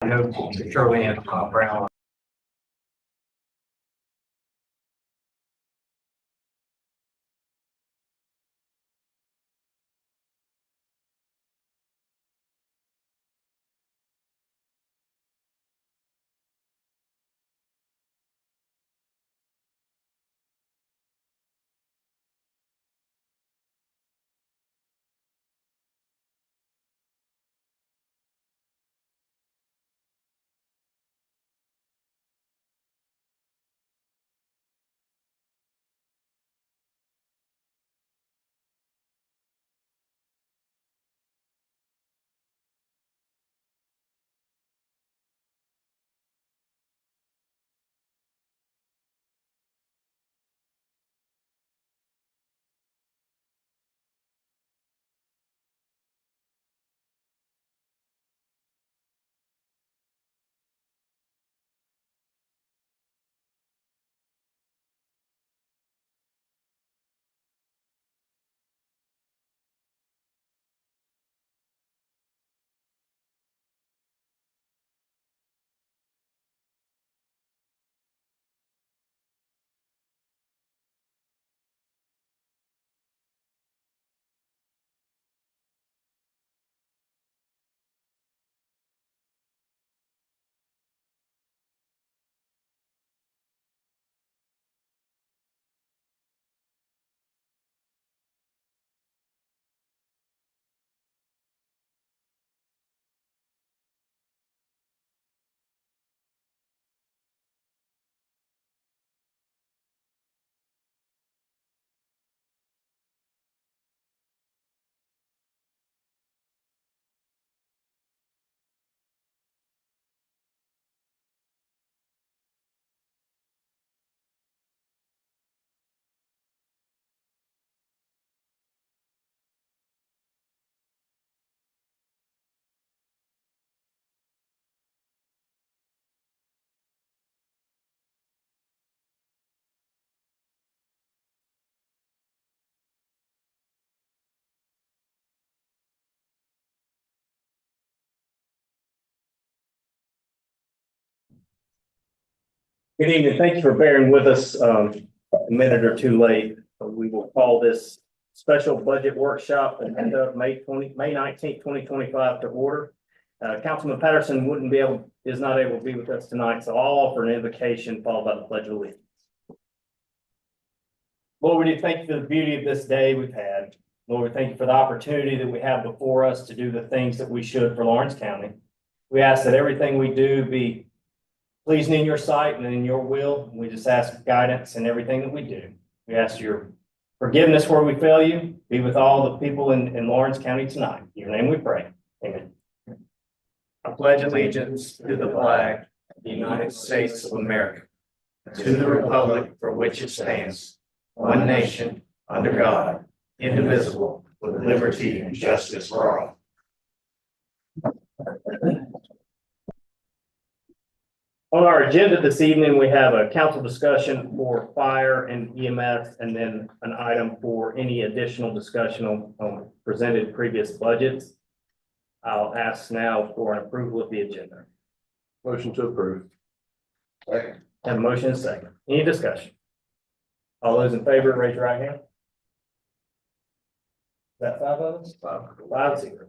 I know Shirley and Brown. Good evening. Thank you for bearing with us a minute or two late. We will call this special budget workshop and end up May 19th, 2025 to order. Councilman Patterson is not able to be with us tonight, so I'll offer an invocation followed by the Pledge of Allegiance. Lord, we do thank you for the beauty of this day we've had. Lord, we thank you for the opportunity that we have before us to do the things that we should for Lawrence County. We ask that everything we do be pleasing in your sight and in your will. We just ask guidance in everything that we do. We ask your forgiveness where we fail you. Be with all the people in Lawrence County tonight. In your name we pray. Amen. I pledge allegiance to the flag of the United States of America, to the republic for which it stands, one nation, under God, indivisible, with liberty and justice for all. On our agenda this evening, we have a council discussion for fire and EMS, and then an item for any additional discussion on presented previous budgets. I'll ask now for an approval of the agenda. Motion to approve. Second. Have a motion and a second. Any discussion? All those in favor, raise your right hand. Is that 5 of us? 5-0.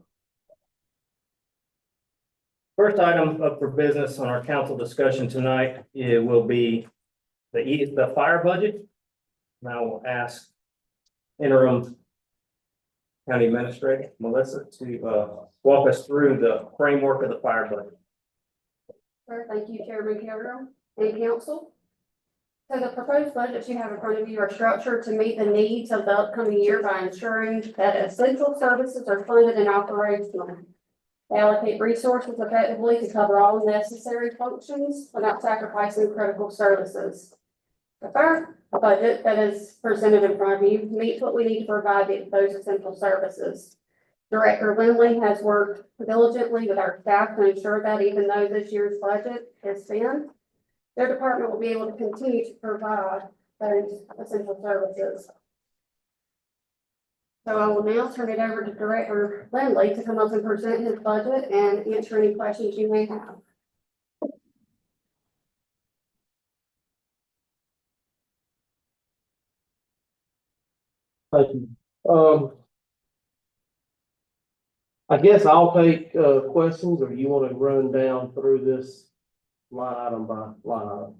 First item up for business on our council discussion tonight, it will be the fire budget. And I will ask interim county administrator Melissa to walk us through the framework of the fire budget. Sir, thank you, Chairman Carroll and council. So the proposed budgets you have in front of you are structured to meet the needs of the upcoming year by ensuring that essential services are funded and operational. They allocate resources effectively to cover all necessary functions without sacrificing critical services. The fire budget that is presented in front of you meets what we need to provide those essential services. Director Lindley has worked diligently with our staff to ensure that even though this year's budget is thin, their department will be able to continue to provide those essential services. So I will now turn it over to Director Lindley to come up and present his budget and answer any questions you may have. Thank you. I guess I'll take, questions, or you wanna run down through this line item by line item?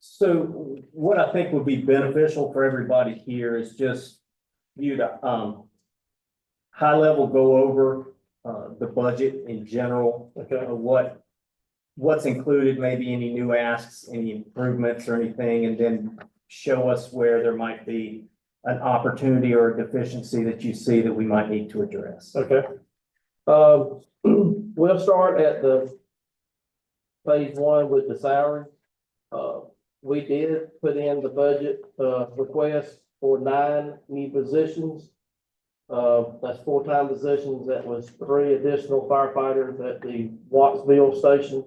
So what I think would be beneficial for everybody here is just you to, high level go over, the budget in general. Okay. What's included, maybe any new asks, any improvements or anything, and then show us where there might be an opportunity or a deficiency that you see that we might need to address. Okay. We'll start at the phase one with the salary. We did put in the budget, request for 9 new positions. That's full-time positions. That was 3 additional firefighters at the Wattsville station,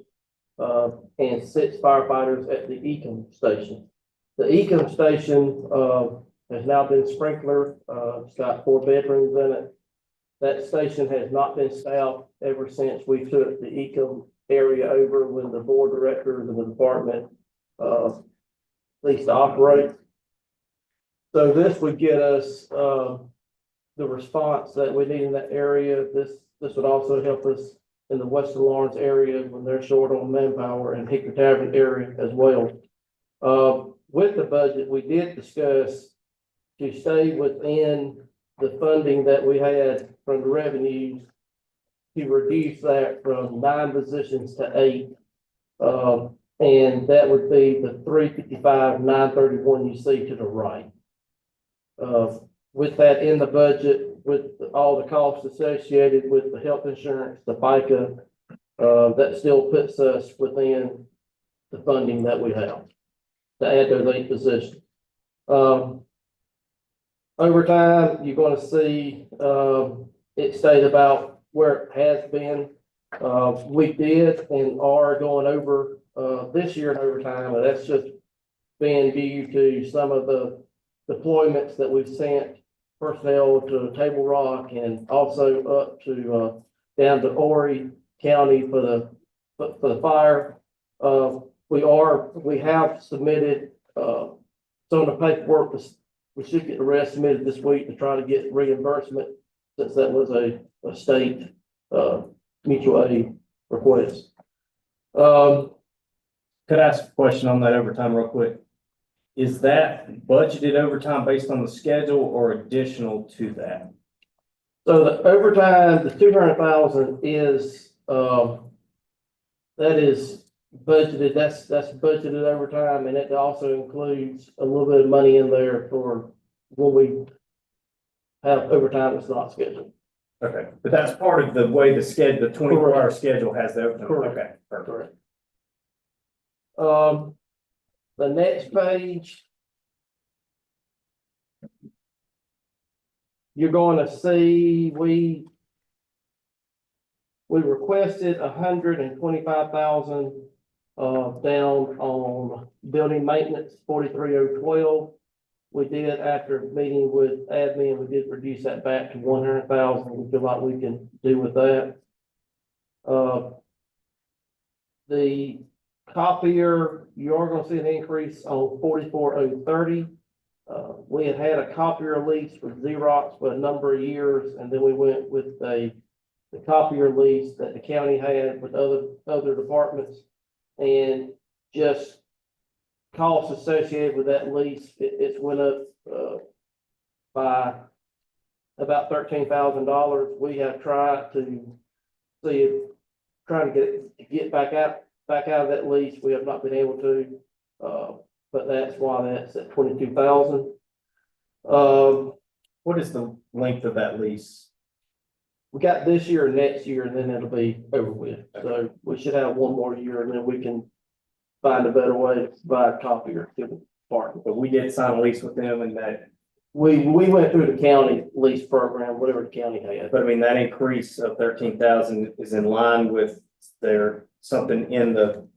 and 6 firefighters at the Ecom station. The Ecom station, has now been sprinkler. It's got 4 bedrooms in it. That station has not been staffed ever since we took the Ecom area over when the board directors and the department, leased to operate. So this would get us, the response that we need in that area. This would also help us in the Western Lawrence area when they're short on manpower, and Hickory Tavern area as well. With the budget, we did discuss to stay within the funding that we had from the revenues, to reduce that from 9 positions to 8. And that would be the 355, 931 you see to the right. With that in the budget, with all the costs associated with the health insurance, the FICA, that still puts us within the funding that we have to add those 8 positions. Overtime, you're gonna see, it stayed about where it has been. We did and are going over, this year in overtime, and that's just been due to some of the deployments that we've sent personnel to Table Rock, and also up to, down to Horry County for the fire. We have submitted, some of the paperwork. We should get the rest submitted this week to try to get reimbursement, since that was a state, mutual aid request. Could I ask a question on that overtime real quick? Is that budgeted overtime based on the schedule or additional to that? So the overtime, the 200,000 is, that is budgeted, that's budgeted overtime, and it also includes a little bit of money in there for when we have overtime that's not scheduled. Okay, but that's part of the way the schedule, the 24-hour schedule has the overtime. Correct. Okay, perfect. Correct. The next page, you're going to see, we requested 125,000, down on building maintenance, 43,012. We did, after meeting with admin, we did reduce that back to 100,000. We feel like we can do with that. The copier, you are gonna see an increase on 44,030. We had a copier lease with Xerox for a number of years, and then we went with the copier lease that the county had with other departments, and just costs associated with that lease, it's went up, by about $13,000. We have tried to trying to get back out of that lease. We have not been able to, but that's why that's at 22,000. What is the length of that lease? We got this year and next year, and then it'll be over with. So we should have one more year, and then we can find a better way to provide copier to the department. But we did sign a lease with them, and that, We went through the county lease program, whatever the county had. but I mean, that increase of 13,000 is in line with something in the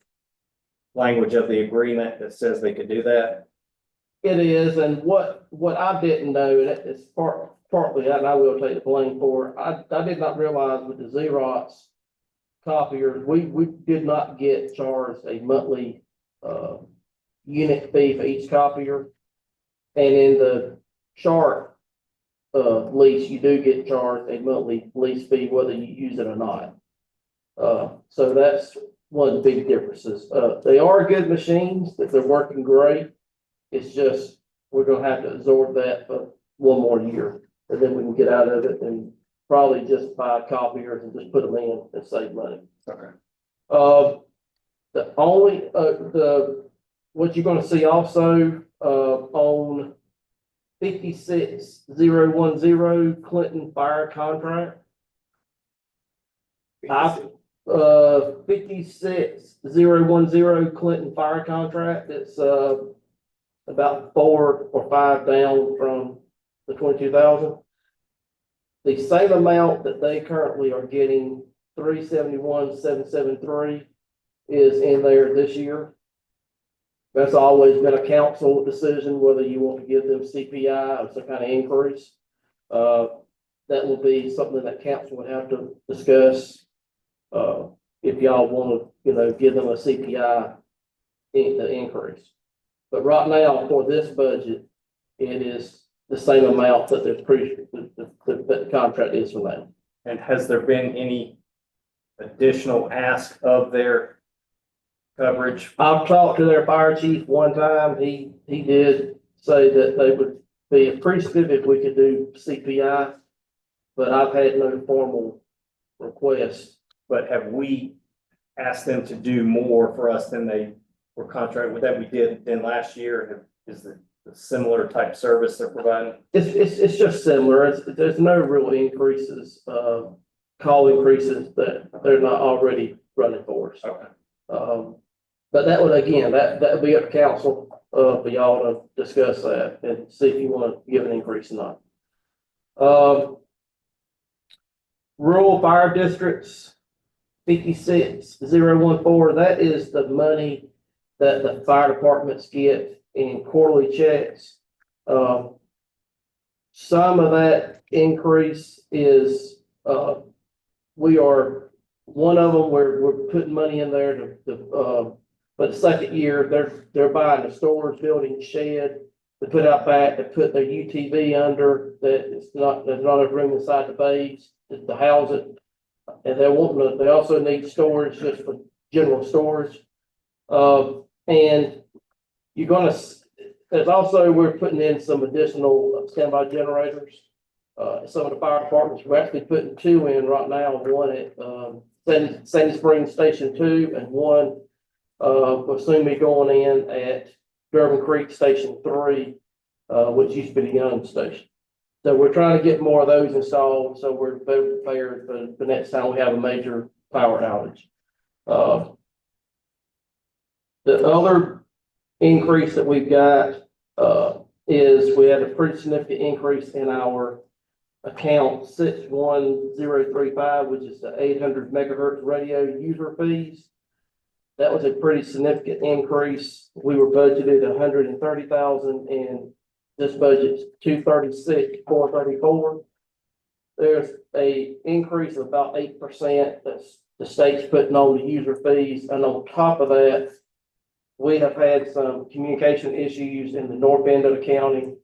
language of the agreement that says they could do that. It is, and what I didn't know, and it's partly, and I will take the blame for, I did not realize with the Xerox copiers, we did not get charged a monthly, unit fee for each copier. And in the chart lease, you do get charged a monthly lease fee whether you use it or not. So that's one of the big differences. They are good machines, that they're working great. It's just, we're gonna have to absorb that for one more year, and then we can get out of it and probably just buy copiers and just put them in and save money. Okay. The only, what you're gonna see also, on 56010 Clinton Fire Contract. 56010 Clinton Fire Contract, it's, about 4 or 5 down from the 22,000. The same amount that they currently are getting, 371,773, is in there this year. That's always been a council decision, whether you want to give them CPI or some kind of increase. That will be something that council would have to discuss. If y'all want to, give them a CPI increase. But right now, for this budget, it is the same amount that the contract is for now. And has there been any additional ask of their coverage? I've talked to their fire chief one time. He did say that they would be appreciative if we could do CPI, but I've had no formal request. But have we asked them to do more for us than they were contracted with that we did than last year? Is the similar type service they're providing? It's just similar. There's no real increases, call increases that they're not already running for us. Okay. But that would, again, that would be up to council, for y'all to discuss that and see if you want to give an increase or not. Rural fire districts, 56014, that is the money that the fire departments get in quarterly checks. Some of that increase is, one of them, we're putting money in there for the second year, they're buying a storage building shed to put out back, to put their UTV under, there's not enough room inside the bays to house it. And they also need storage just for general storage. And there's also, we're putting in some additional standby generators. Some of the fire departments, we're actually putting 2 in right now, one at, Sandy Springs Station 2, and one, will soon be going in at Durban Creek Station 3, which used to be the Young Station. So we're trying to get more of those installed, so we're better prepared for the next time we have a major power outage. The other increase that we've got, is we had a pretty significant increase in our account 61035, which is the 800 megahertz radio user fees. That was a pretty significant increase. We were budgeted 130,000 and this budget's 236,434. There's a increase of about 8% that's the state's putting on the user fees. And on top of that, we have had some communication issues in the north end of the county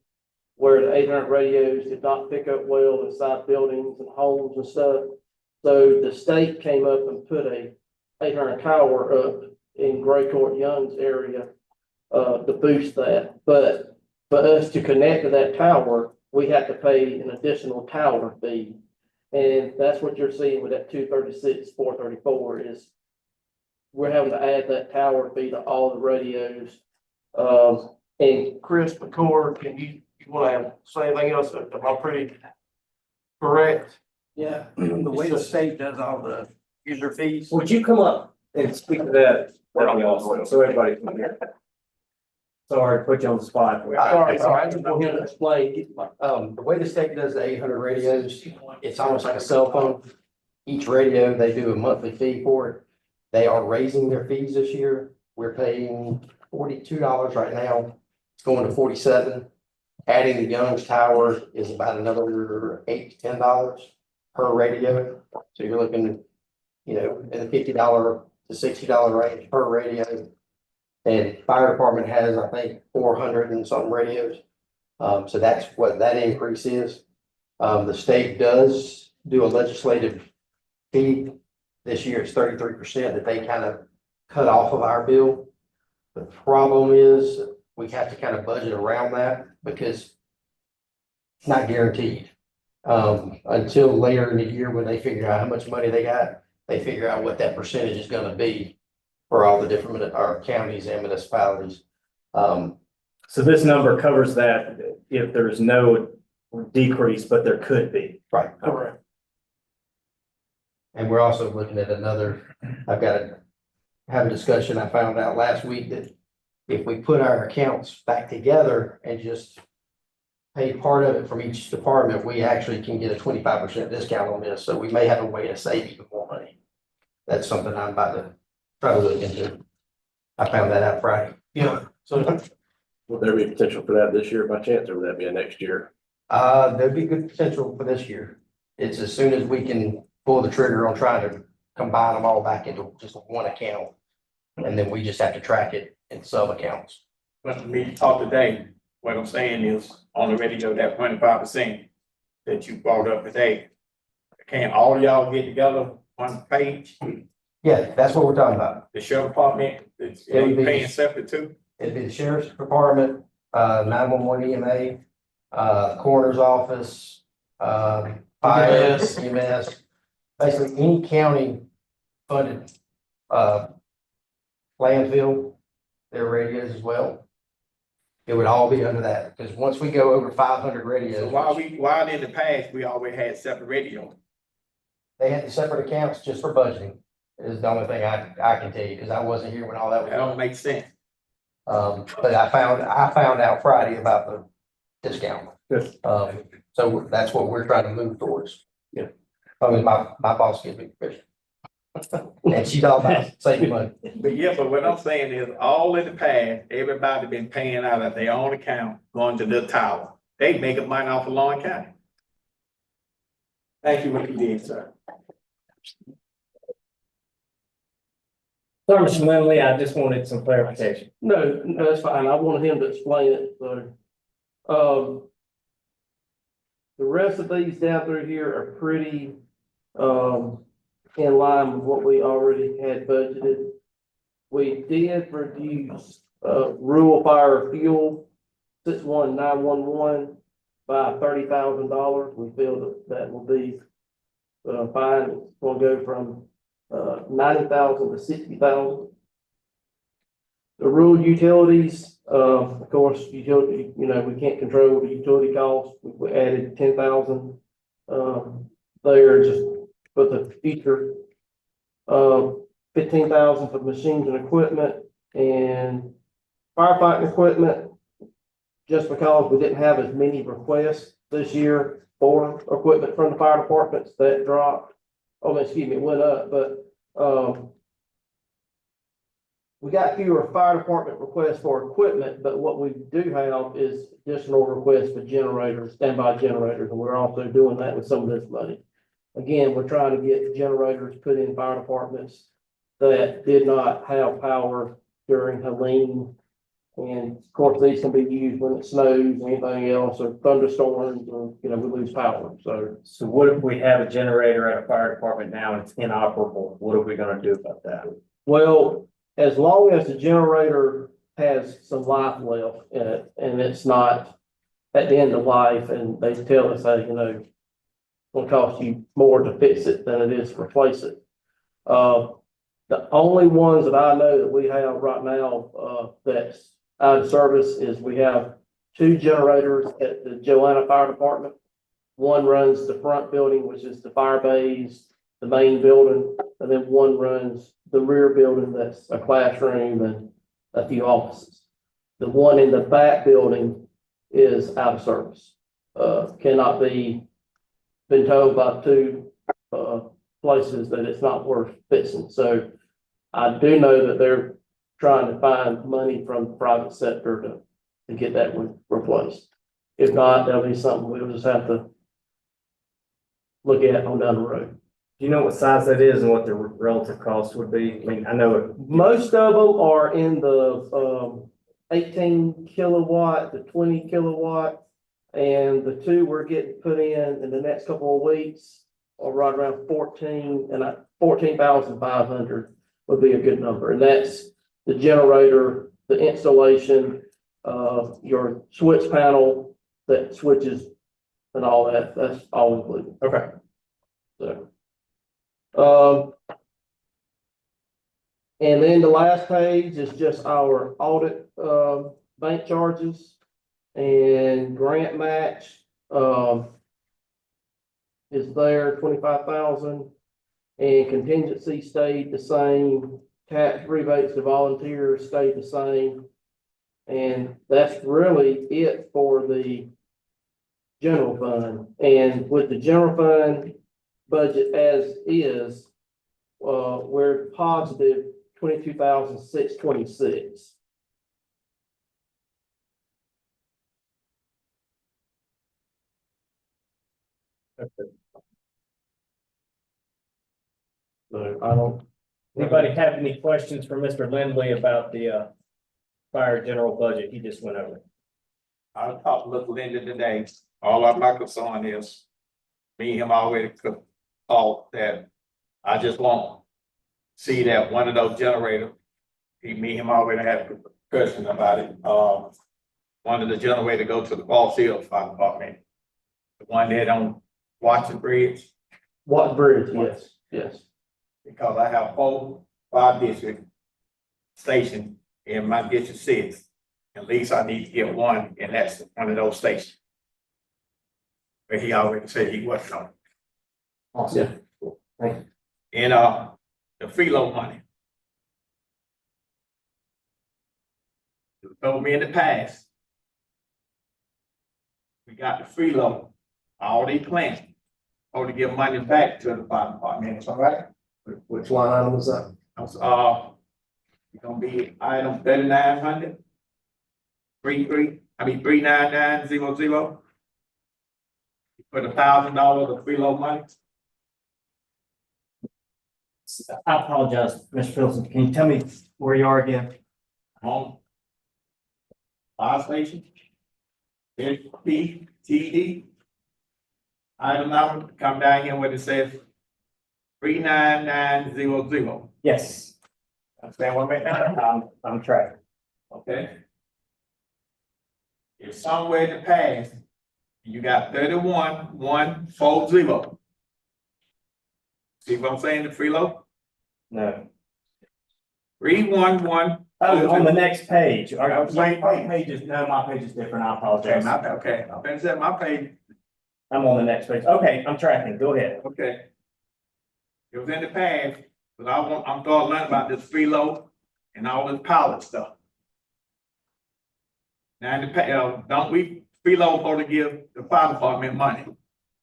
where the 800 radios did not pick up well inside buildings and homes and stuff. So the state came up and put a 800 tower up in Gray Court Young's area to boost that. But for us to connect to that tower, we had to pay an additional tower fee. And that's what you're seeing with that 236,434 is we're having to add that tower fee to all the radios. And Chris McCord, can you want to say anything else? Am I pretty correct? Yeah, the way the state does all the user fees. Would you come up and speak to that? That'd be awesome, so everybody can hear. Sorry to put you on the spot. Sorry, I just want him to explain. The way the state does the 800 radios, it's almost like a cell phone. Each radio, they do a monthly fee for it. They are raising their fees this year. We're paying $42 right now. It's going to $47. Adding the Young's tower is about another $8 to $10 per radio. So you're looking, in the $50 to $60 range per radio. And fire department has, I think, 400 and something radios. So that's what that increase is. The state does do a legislative fee. This year it's 33% that they kind of cut off of our bill. The problem is we have to kind of budget around that because it's not guaranteed. Until later in the year when they figure out how much money they got, they figure out what that percentage is gonna be for all the different, our counties and municipalities. So this number covers that if there's no decrease, but there could be. Right. Correct. And we're also looking at I've got to have a discussion. I found out last week that if we put our accounts back together and just pay part of it from each department, we actually can get a 25% discount on this. So we may have a way to save even more money. That's something I'm about to try to look into. I found that out Friday. Yeah, so Would there be potential for that this year by chance, or would that be a next year? There'd be good potential for this year. It's as soon as we can pull the trigger on trying to combine them all back into just one account. And then we just have to track it in sub accounts. But me talk today, what I'm saying is on the radio, that 25% that you brought up today. Can all of y'all get together one page, Yeah, that's what we're talking about. the sheriff department, is It would they be- paying separate too? It'd be the sheriff's department, 911 EMA, coroner's office, fire, EMS. Basically, any county funded, landfill, their radios as well. It would all be under that, because once we go over 500 So radios, while in the past, we always had separate radio. they had the separate accounts just for budgeting. Is the only thing I can tell you, because I wasn't here when all that was That don't done. make sense. But I found out Friday about the discount. Yes. So that's what we're trying to move towards. Yeah. I mean, my boss gives me permission. And she's all about saving money. But what I'm saying is, all in the past, everybody been paying out of their own account, going to the tower. They making money off of Lawrence County. Thank you, what you did, sir. Sorry, Mr. Lindley, I just wanted some clarification. no, that's fine. I wanted him to explain it, so. The rest of these down through here are pretty, in line with what we already had budgeted. We did reduce, rural fire fuel, 61911 by $30,000. We feel that will be, fine. It's gonna go from 90,000 to 60,000. The rural utilities, of course, utility, we can't control the utility costs. We added 10,000, there just for the future. 15,000 for machines and equipment and firefighting equipment. Just because we didn't have as many requests this year for equipment from the fire departments, that dropped. Oh, excuse me, it went up, but, we got fewer fire department requests for equipment, but what we do have is additional requests for generators, standby generators, and we're also doing that with some of this money. Again, we're trying to get generators put in fire departments that did not have power during Helene. And of course, these can be used when it snows, anything else, or thunderstorms, or, we lose power, so. So what if we have a generator at a fire department now and it's inoperable? What are we gonna do about that? Well, as long as the generator has some life left in it and it's not at the end of life and they tell us that, it'll cost you more to fix it than it is to replace it. The only ones that I know that we have right now, that's out of service is we have 2 generators at the Joanna Fire Department. One runs the front building, which is the fire bays, the main building, and then one runs the rear building that's a classroom and a few offices. The one in the back building is out of service. Cannot be, been told by 2 places that it's not worth fixing. So I do know that they're trying to find money from the private sector to get that one replaced. If not, there'll be something we'll just have to look at on down the road. Do you know what size that is and what the relative cost would be? I mean, I know it. Most of them are in the 18 kilowatt to 20 kilowatt. And the two we're getting put in the next couple of weeks are right around 14,500 would be a good number. And that's the generator, the installation, your switch panel that switches and all that, that's all included. Okay. So. Um. And then the last page is just our audit, bank charges and grant match, is there 25,000, and contingency stayed the same, tax rebates to volunteers stayed the same. And that's really it for the general fund. And with the general fund budget as is, we're positive 22,626. So I don't. Anybody have any questions for Mr. Lindley about the fire general budget he just went over? I talked to Little Linda today. All of my concern is, me and him already thought that I just want to see that one of those generators, me and him already had a discussion about it. One of the generators go to the Falls Hills Fire Department. The one that on Watson Bridge, What bridge? Yes, yes. because I have 4 fire district stations in my district 6. At least I need to get one, and that's one of those stations. But he already said he wasn't on. Awesome. Thank you. And the freeload money. You told me in the past. We got the freeload, all they plans, or to give money back to the fire department, it's all right? Which line item was that? It's gonna be item 3900. 39900. For $1,000 of freeload money. I apologize, Mr. Pilson. Can you tell me where you are again? Home. Fire station. NPTD. Item number, come down here where it says 39900. Yes, Understand what I mean? I'm tracking. Okay. If somewhere in the past, you got 31140. See what I'm saying, the freeload? No. 311. Oh, on the next page. On the same My page. page is, no, my page is different. I Okay, apologize. okay, I better say my page, I'm on the next page. Okay, I'm tracking. Go ahead. okay. It was in the past, but I'm starting to learn about this freeload and all this pilot stuff. Now, in the don't we freeload for to give the fire department money?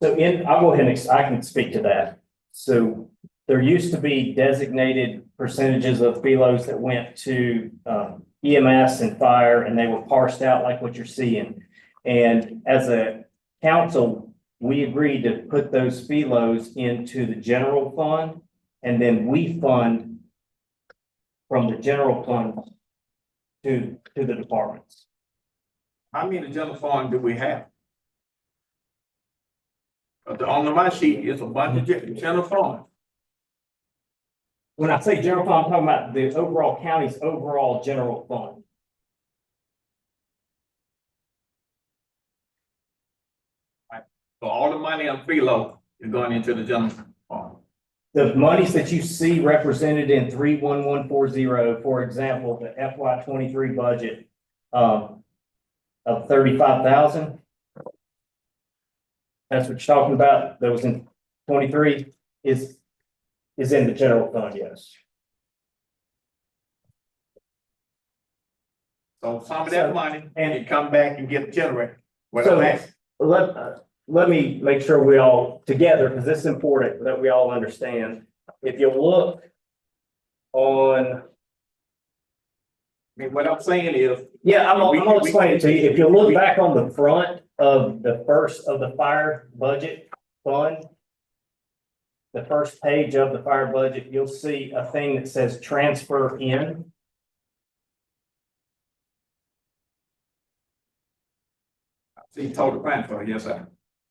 So I'll go ahead and, I can speak to that. So there used to be designated percentages of felos that went to EMS and fire, and they were parsed out like what you're seeing. And as a council, we agreed to put those felos into the general fund, and then we fund from the general fund to the departments. How many general fund do we have? On my sheet is a bunch of general fund. When I say general fund, I'm talking about the overall county's overall general fund. So all the money on freeload is going into the general fund. The monies that you see represented in 31140, for example, the FY 23 budget of 35,000. That's what you're talking about. That was in 23 is in the general fund, yes. So some of that money can come back and get generated. What So- I'm asking. Let me make sure we all together, because this is important that we all understand. If you look on, I mean, what I'm saying is, yeah, I'm gonna explain it to you. If you look back on the front of the first of the fire budget fund, the first page of the fire budget, you'll see a thing that says transfer in. See, total transfer, yes, sir.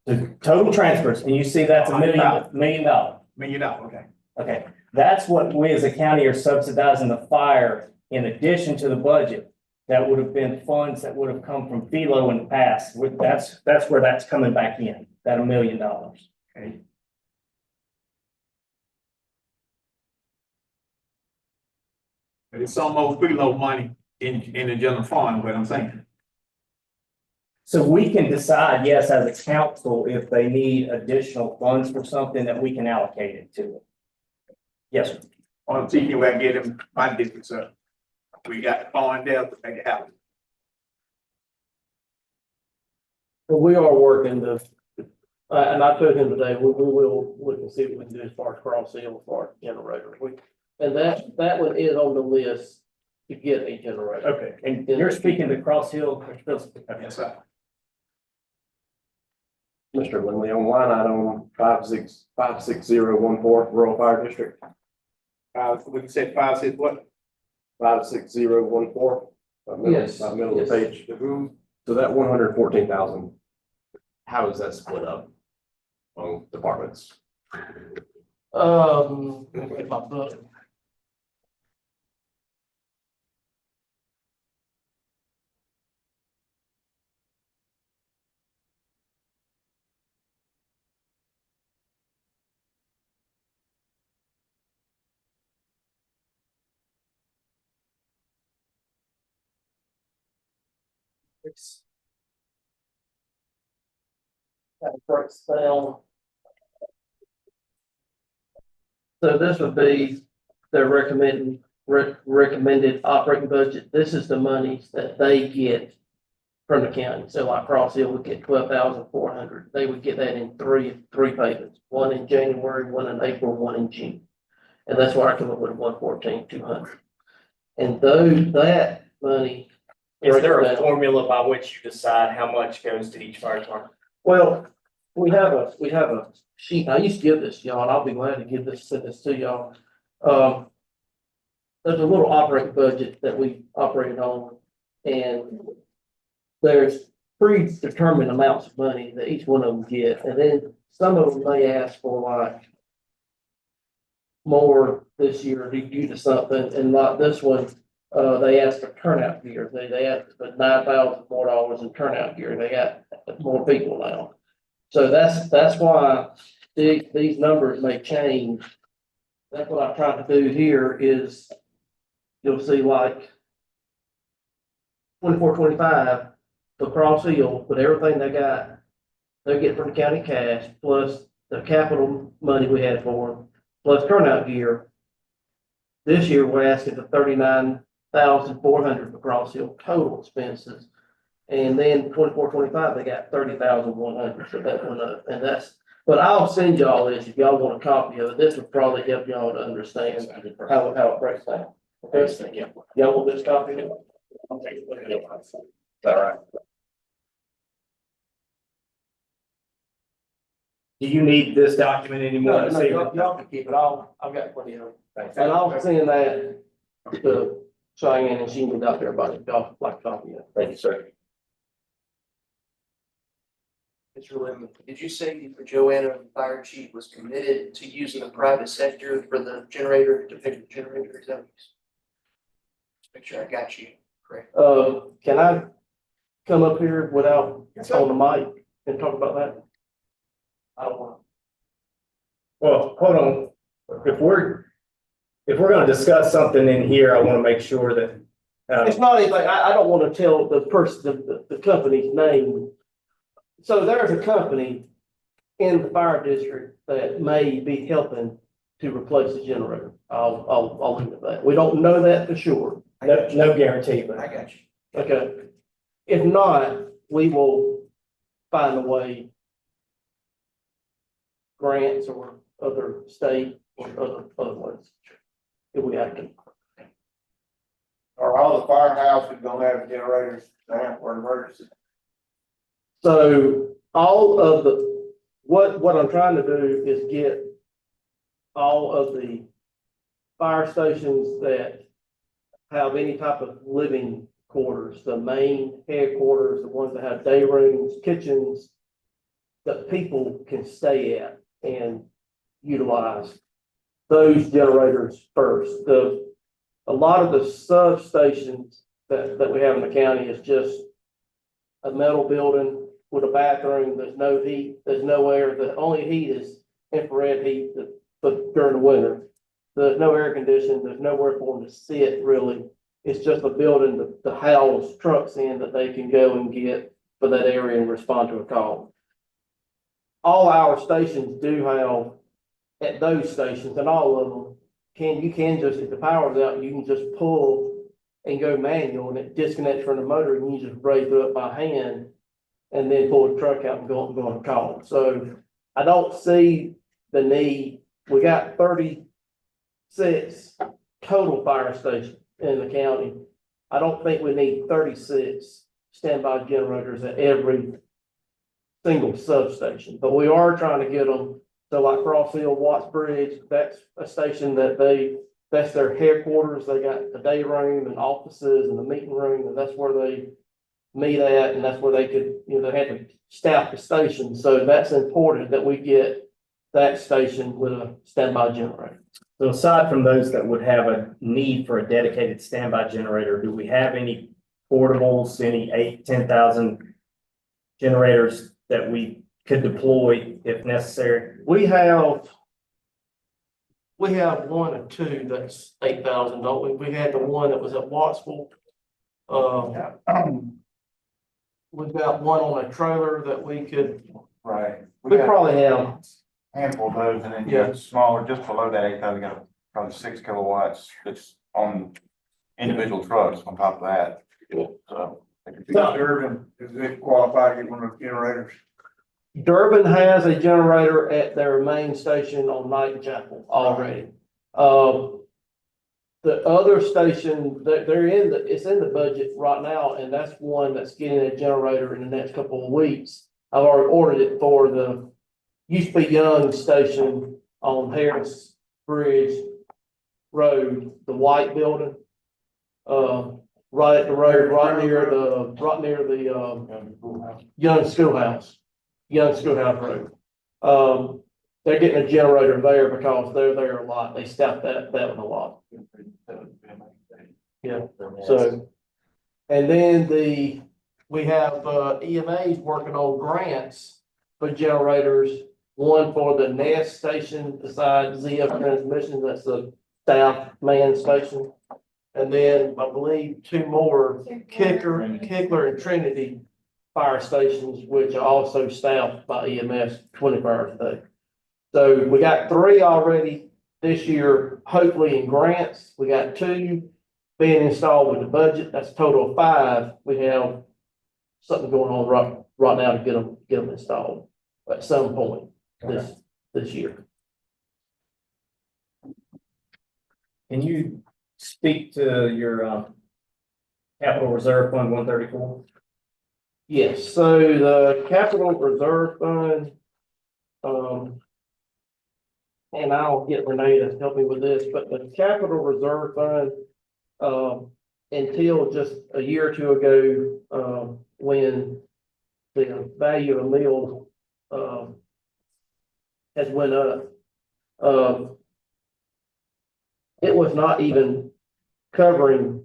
The total transfers, and you see that's $1 million. $1 million, okay. Okay, that's what we as a county are subsidizing the fire in addition to the budget. That would have been funds that would have come from Philo in the past. That's where that's coming back in, that $1 million. Okay. But it's some more preload money in the general fund, what I'm saying. So we can decide, yes, as a council, if they need additional funds for something that we can allocate it to. Yes, sir. On the TV, I get them my district, sir. We got the fund there to make it happen. But we are working to, and I told him today, we will look and see what we can do as far as Cross Hill, as far as generator. And that one is on the list to get a generator. Okay, and you're speaking to Cross Hill. Yes, sir. Mr. Lindley, on line item 56014, rural fire district, We can say 5, 6, what? 56014. Yes, Middle of the yes. page. So that 114,000, how is that split up on departments? Get my book. That breaks down. So this would be their recommended operating budget. This is the monies that they get from the county. So like Cross Hill would get 12,400. They would get that in three payments, one in January, one in April, one in June. And that's why I come up with 114,200. And that money. Is there a breaks down. formula by which you decide how much goes to each fire department? Well, we have a sheet. I used to give this to y'all, and I'll be glad to send this to y'all. There's a little operating budget that we operated on, and there's predetermined amounts of money that each one of them get, and then some of them may ask for like more this year due to something, and like this one, they asked for turnout gear. They asked for $9,000 more in turnout gear. They got more people now. So that's why these numbers may change. That's what I'm trying to do here is you'll see like 24, 25, the Cross Hill, but everything they get from the county cash, plus the capital money we had for them, plus turnout gear. This year, we're asking for 39,400 for Cross Hill total expenses. And then 24, 25, they got 30,100, so that went up, and but I'll send y'all this if y'all want a copy of it. This would probably help y'all to understand how it breaks down. Okay, y'all want this copy? I'll take a look at it. Is that right? Do you need this document anymore? No, y'all can keep it. I've got plenty of it. And I'll send that to Cheyenne and she can get out there about it. Y'all like a copy of it. Thank you, sir. Mr. Lim, did you say the Joanna Fire Chief was committed to using the private sector for the generator, to fix the generator? Is that what you said? Just make sure I got you correct. Can I come up here without on the mic and talk about that? I don't want. Well, hold on. If we're gonna discuss something in here, I wanna make sure that, It's not anything, I don't want to tell the person, the company's name. So there's a company in the fire district that may be helping to replace the generator. I'll leave it at that. We don't know that for sure. no guarantee, but I got you. Okay. If not, we will find a way. Grants or other state or other ones. If we have to. Are all the firehouses gonna have generators now for emergency? So all of what I'm trying to do is get all of the fire stations that have any type of living quarters, the main headquarters, the ones that have day rooms, kitchens, that people can stay at and utilize those generators first. A lot of the substations that we have in the county is just a metal building with a bathroom. There's no heat, there's no air. The only heat is infrared heat, but during the winter. There's no air conditioning, there's nowhere for them to sit really. It's just a building to house trucks in that they can go and get for that area and respond to a call. All our stations do have, at those stations, and all of them, you can just, if the power's out, you can just pull and go manual, and it disconnects from the motor, and you just raise it up by hand, and then pull the truck out and go on a call. So I don't see the need. We got 36 total fire stations in the county. I don't think we need 36 standby generators at every single substation, but we are trying to get them. So like Cross Hill, Watts Bridge, that's a station that's their headquarters. They got the day room and offices and the meeting room, and that's where they meet at, and that's where they could, they had to staff the station. So that's important that we get that station with a standby generator. So aside from those that would have a need for a dedicated standby generator, do we have any portables, any 8,000-10,000 generators that we could deploy if necessary? We have one or two that's 8,000, don't we? We had the one that was at Wattsville. We've got one on a trailer that we could, Right. we probably have, Handful of those, and then Yeah. just smaller, just below that 8,000, got probably 6 kilowatts that's on individual trucks on top of that. So. Durban, is it qualified to get one of those generators? Durban has a generator at their main station on Knight Chapel already. The other station, it's in the budget right now, and that's one that's getting a generator in the next couple of weeks. I've already ordered it for the used to be Young Station on Harris Bridge Road, the white building. Right at the road, right near the Young Schoolhouse Road. They're getting a generator there because they're there a lot. They staff that one a lot. Yeah, so, and then we have, EMA's working on grants for generators. One for the Nest station beside ZF Transmission, that's the staff man station. And then I believe two more, Kicker and Trinity fire stations, which are also staffed by EMS 24 hours a day. So we got 3 already this year, hopefully in grants. We got 2 being installed with the budget. That's a total of 5. We have something going on right now to get them installed at some point this year. Can you speak to your capital reserve fund 134? Yes, so the capital reserve fund, and I'll get Renee to help me with this, but the capital reserve fund, until just a year or two ago, when the value of meal, has went up, it was not even covering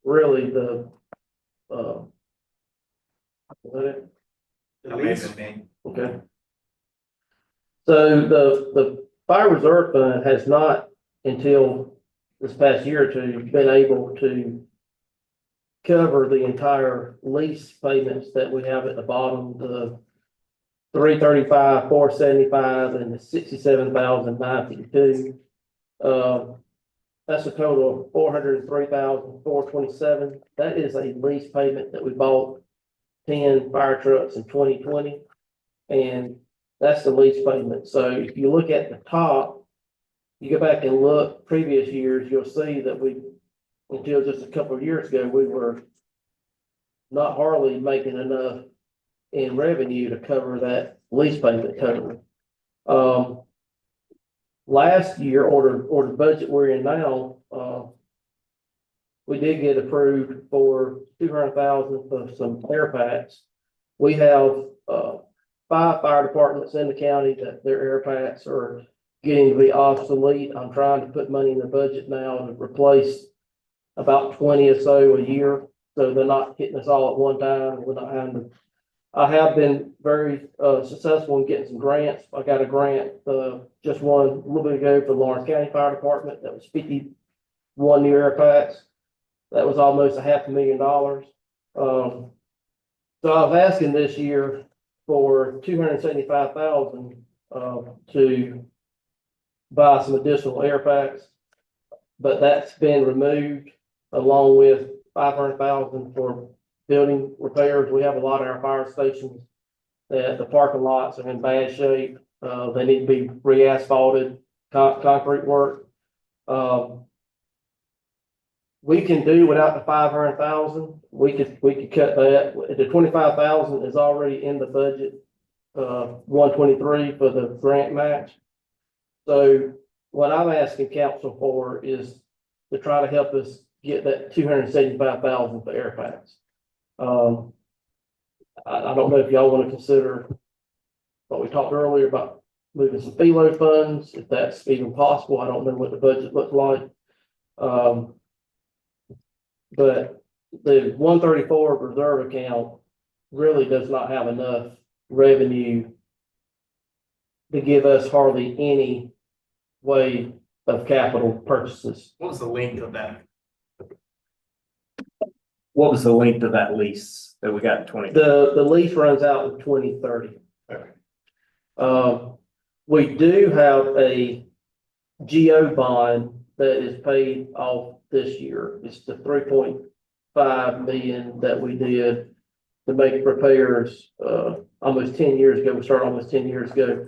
really the, okay. So the fire reserve fund has not, until this past year or two, been able to cover the entire lease payments that we have at the bottom, the 335, 475, and the 67,952. That's a total of 403,427. That is a lease payment that we bought 10 fire trucks in 2020, and that's the lease payment. So if you look at the top, you go back and look previous years, you'll see that until just a couple of years ago, we were not hardly making enough in revenue to cover that lease payment total. Last year, or the budget we're in now, we did get approved for 200,000 for some air packs. We have, 5 fire departments in the county that their air packs are getting to be obsolete. I'm trying to put money in the budget now to replace about 20 or so a year. So they're not hitting us all at one time. We're not having to. I have been very, successful in getting some grants. I got a grant, just one a little bit ago for the Lawrence County Fire Department. That was 51 new air packs. That was almost $500,000. So I was asking this year for 275,000, to buy some additional air packs. But that's been removed along with 500,000 for building repairs. We have a lot of our fire stations that the parking lots are in bad shape. They need to be re-asphalted, concrete work. We can do without the 500,000. We could cut that. The 25,000 is already in the budget, 123 for the grant match. So what I'm asking council for is to try to help us get that 275,000 for air packs. I don't know if y'all want to consider what we talked earlier about moving some FELO funds, if that's even possible. I don't know what the budget looks like. But the 134 reserve account really does not have enough revenue to give us hardly any way of capital purchases. What was the length of that? What was the length of that lease that we got in 20? The lease runs out in 2030. Okay. We do have a GO bond that is paid off this year. It's the 3.5 million that we did to make repairs, almost 10 years ago. We started almost 10 years ago,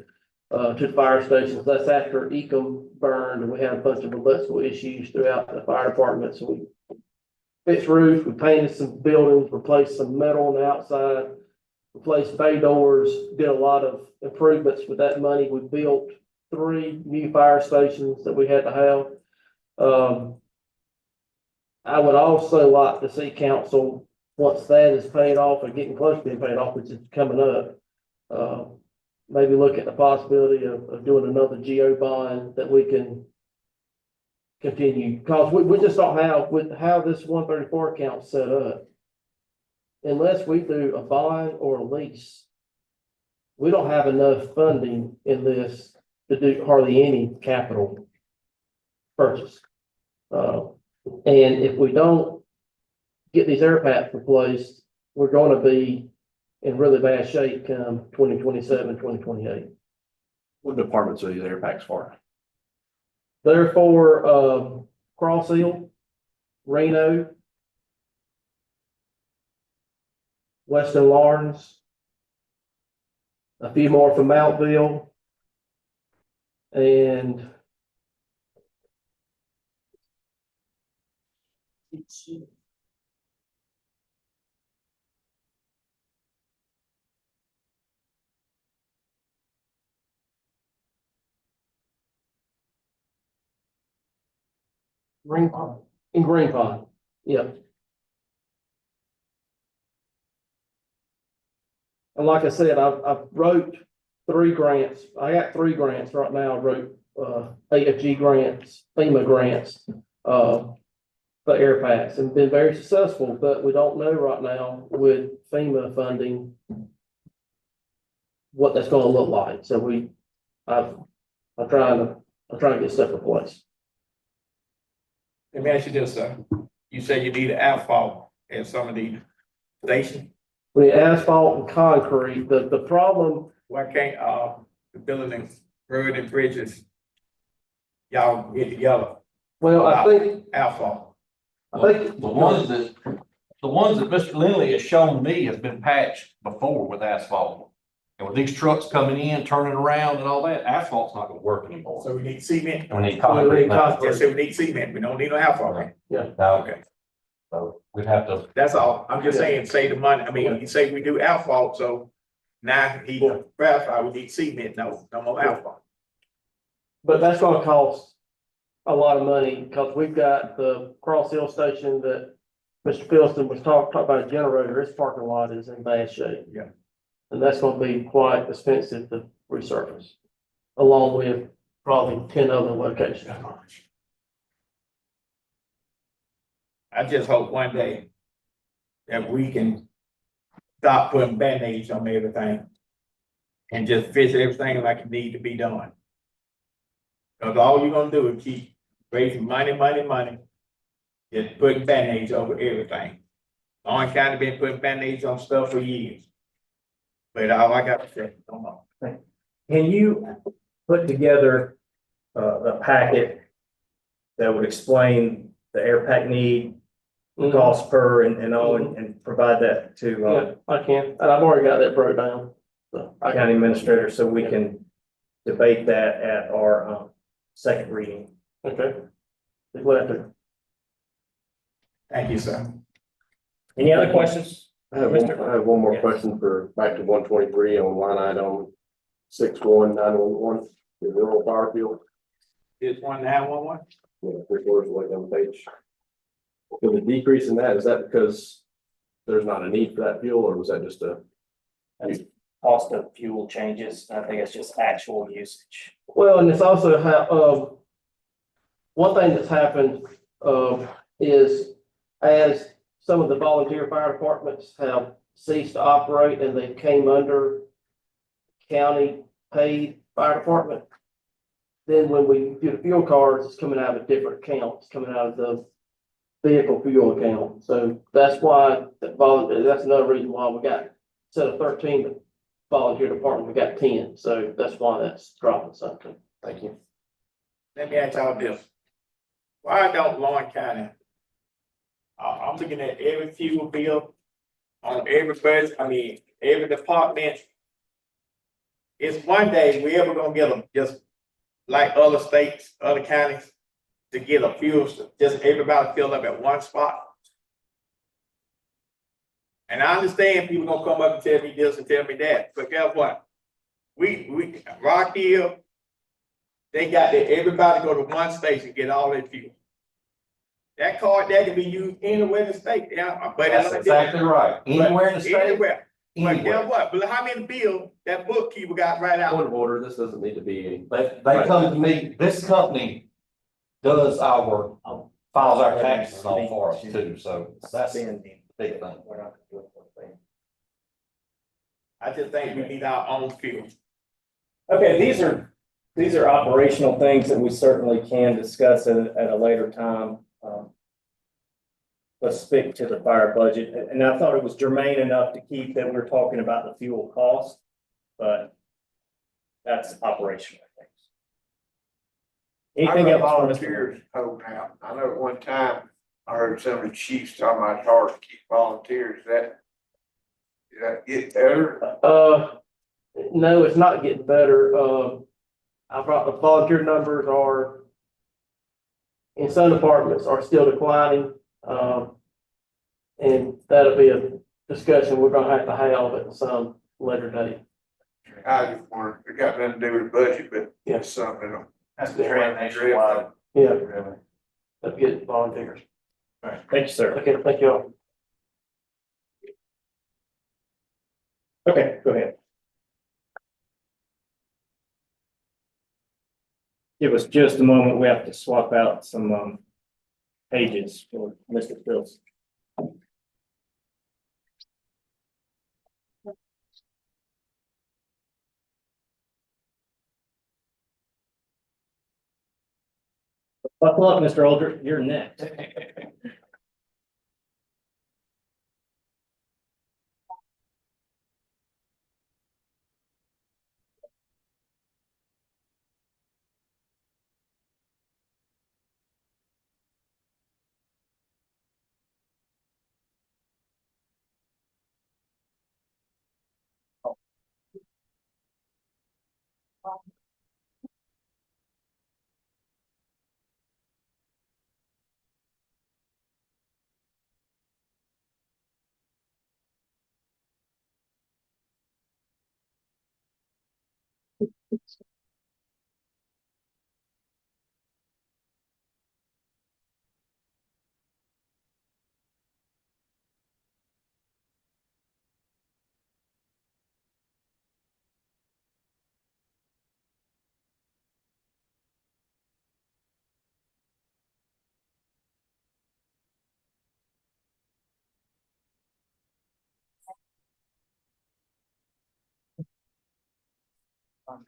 to the fire stations. That's after Ecom burned, and we had a bunch of electrical issues throughout the fire department. So we fixed roofs, we painted some buildings, replaced some metal on the outside, replaced bay doors, did a lot of improvements with that money. We built 3 new fire stations that we had to have. I would also like to see council, once that is paid off or getting close to being paid off, which is coming up, maybe look at the possibility of doing another GO bond that we can continue, because we just don't have, with how this 134 account set up, unless we do a bond or a lease, we don't have enough funding in this to do hardly any capital purchase. And if we don't get these air packs replaced, we're going to be in really bad shape come 2027, 2028. What departments are these air packs for? They're for, Cross Hill, Reno, Western Lawrence, a few more from Mountville, and Green Pond. In Green Pond, yeah. And like I said, I wrote 3 grants. I got 3 grants right now. I wrote, AFG grants, FEMA grants, for air packs, and been very successful, but we don't know right now with FEMA funding what that's gonna look like. So I'm trying to get stuff replaced. Let me ask you this, sir. You say you need an asphalt in some of these stations. We need asphalt and concrete. The problem, Why can't, the building, road and bridges, y'all get together, well, I think, asphalt? think. The ones that Mr. Lindley has shown me has been patched before with asphalt. And with these trucks coming in, turning around and all that, asphalt's not gonna work anymore. So we need cement. And we need concrete now. Just say we need cement, we don't need no asphalt, right? Now, Okay, so we'd have to, that's all. I'm just saying, save the money. I mean, you say we do asphalt, so now he, verify we need cement, no more asphalt. But that's gonna cost a lot of money, because we've got the Cross Hill Station that Mr. Pilson was talking about a generator, its parking lot is in bad shape. Yeah. And that's gonna be quite expensive to resurface, along with probably 10 other locations. I just hope one day that we can stop putting Band-Aids on everything and just fix everything like it need to be done. Cause all you're gonna do is keep raising money, just putting Band-Aids over everything. Orange County been putting Band-Aids on stuff for years. But all I got to say, no more. Can you put together a packet that would explain the air pack need, cost per and all, and provide that to Yeah, I can, and I've already got that broke down. So I can, county administrator so we can debate that at our second reading? okay. Be glad to. Thank you, sir. Any other questions? I have one more Yes. question for, back to 123 on line item 61911, the rural fire fuel. It's 1911. Yeah, 3/4 away down the page. So the decrease in that, is that because there's not a need for that fuel, or was that just a? That's cost of fuel changes. I think it's just actual usage. Well, and it's also how, one thing that's happened, is as some of the volunteer fire departments have ceased to operate and they came under county paid fire department, then when we do the fuel cards, it's coming out of a different account, it's coming out of the vehicle fuel account. So that's why, that's another reason why we got, instead of 13 volunteer department, we got 10. So that's why that's dropping something. Thank you. Let me ask y'all this. Why don't Lawrence County? I'm looking at every fuel bill on every budget, every department. It's one day we ever gonna get them, just like other states, other counties, to get a fuel, just everybody fill up at one spot. And I understand people gonna come up and tell me this and tell me that, but guess what? We, Rock Hill, they got that everybody go to one station, get all their fuel. That card that can be used anywhere in the state, yeah, but. That's exactly right. Anywhere in the state, Anywhere. But anywhere. guess what? But how many bills that bookkeeper got right out? Point of order, this doesn't need to be. They come to me, this company does our, files our taxes and all for us too, so that's a big thing. I just think we need our own fuel. Okay, these are operational things that we certainly can discuss at a later time. Let's stick to the fire budget, and I thought it was germane enough to keep that we're talking about the fuel cost, but that's operational things. Anything else? Volunteers holding out. I know at one time, I heard some of the chiefs talking about it's hard to keep volunteers. Is that get better? No, it's not getting better. I brought the volunteer numbers are in some departments are still declining. And that'll be a discussion we're gonna have to have at some later date. I just wondered, it got nothing to do with the budget, but Yeah. it's something. That's the trend nationwide. Yeah, Really. that'll get volunteers. Thank you, sir. Okay, thank you all. Okay, go ahead. Give us just a moment. We have to swap out some pages for Mr. Fields. Buckle up, Mr. Older, you're next. One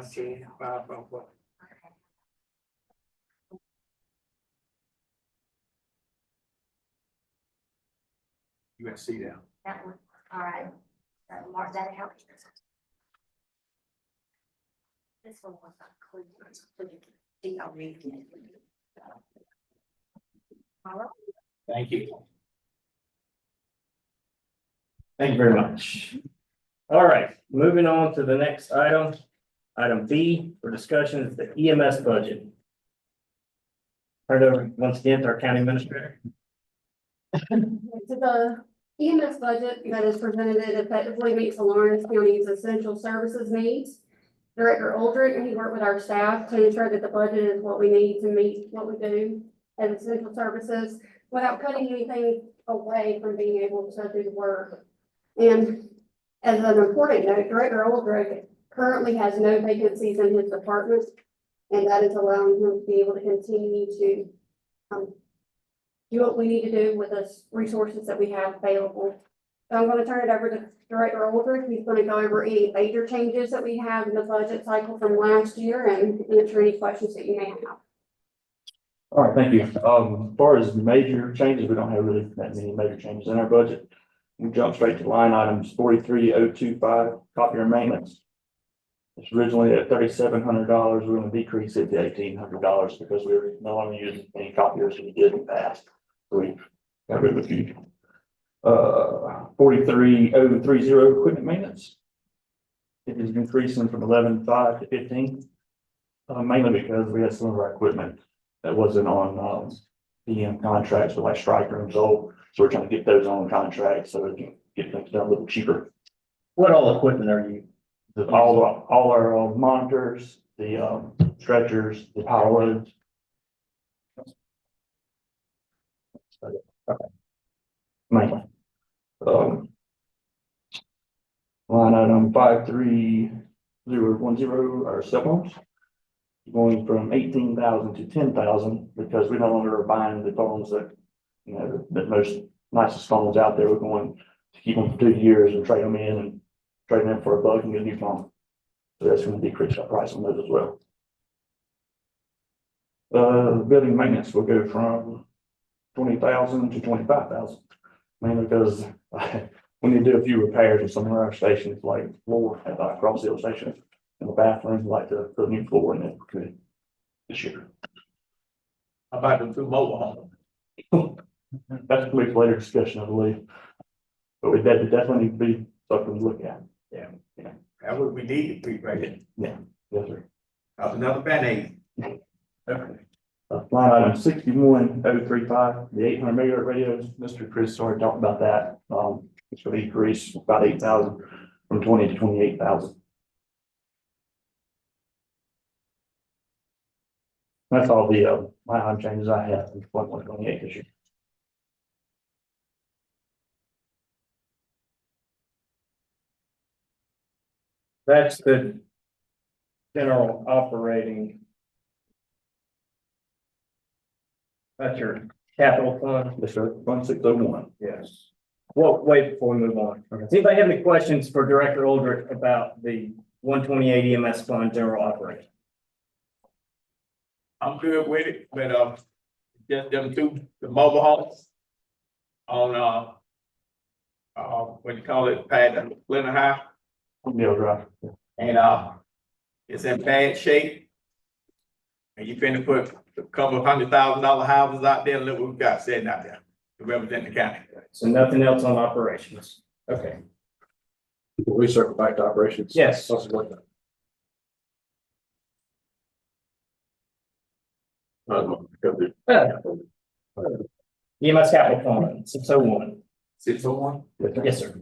ten, 514. You can see that. That one, all right, mark that out. This one was not clear, so you can see how read it. All right. Thank you. Thank you very much. All right, moving on to the next item. Item B for discussion is the EMS budget. Turn it over once again to our county administrator. So the EMS budget that is presented effectively meets the Lawrence County's essential services needs. Director Aldrich, he worked with our staff to ensure that the budget is what we need to meet what we do as essential services without cutting anything away from being able to do the work. And as an important note, Director Aldrich currently has no vacancies in his department, and that is allowing him to be able to continue to do what we need to do with the resources that we have available. So I'm going to turn it over to Director Aldrich. He's going to go over any major changes that we have in the budget cycle from last year and answer any questions that you may have. All right, thank you. As far as major changes, we don't have really that many major changes in our budget. We jump straight to line items 43025, copier and maintenance. It's originally at $3,700. We're going to decrease it to $1,800 because we're no longer using any copiers that we did in the past. So we got rid of a few. 43030 equipment maintenance. It is increasing from 11.5 to 15. Mainly because we had some of our equipment that wasn't on PM contracts with like Stryker and Zoll. So we're trying to get those on contract so we can get things done a little cheaper. What all equipment are you? All our monitors, the stretchers, the power loads. Okay. Mainly. Line item 53010, our cell phones. Going from 18,000 to 10,000 because we no longer are buying the phones that, you know, the most nicest phones out there. We're going to keep them for 2 years and trade them in and trade them in for a buck and get a new phone. So that's going to decrease our price on those as well. Building maintenance will go from 20,000 to 25,000, mainly because we need to do a few repairs on some of our stations, like floor at the Cross Hill station and the bathroom. We like to put a new floor in it this year. How about the two mobile homes? That's a complete later discussion, I believe. But we definitely need to be something to look at. That's what we need to be right here. Yes, sir. That's another Band-Aid. Okay. Line item 61035, the 800 megahertz radios. Mr. Chris already talked about that. It's going to increase about 8,000 from 20 to 28,000. That's all the line item changes I have in 1.28 this year. That's the general operating. That's your capital fund. Yes, sir. 1601. Yes. Well, wait before we move on. Does anybody have any questions for Director Aldrich about the 128 EMS fund general operating? I'm good with it, but, just them two, the mobile homes on, what you call it, pad, Leonard High, Neil Drive. and, it's in bad shape. And you finna put a couple of $100,000 houses out there, look what we've got sitting out there to represent the county. So nothing else on operations? Okay. Can we circle back to operations? Yes. Go through. EMS capital fund, 601. 601? Yes, sir.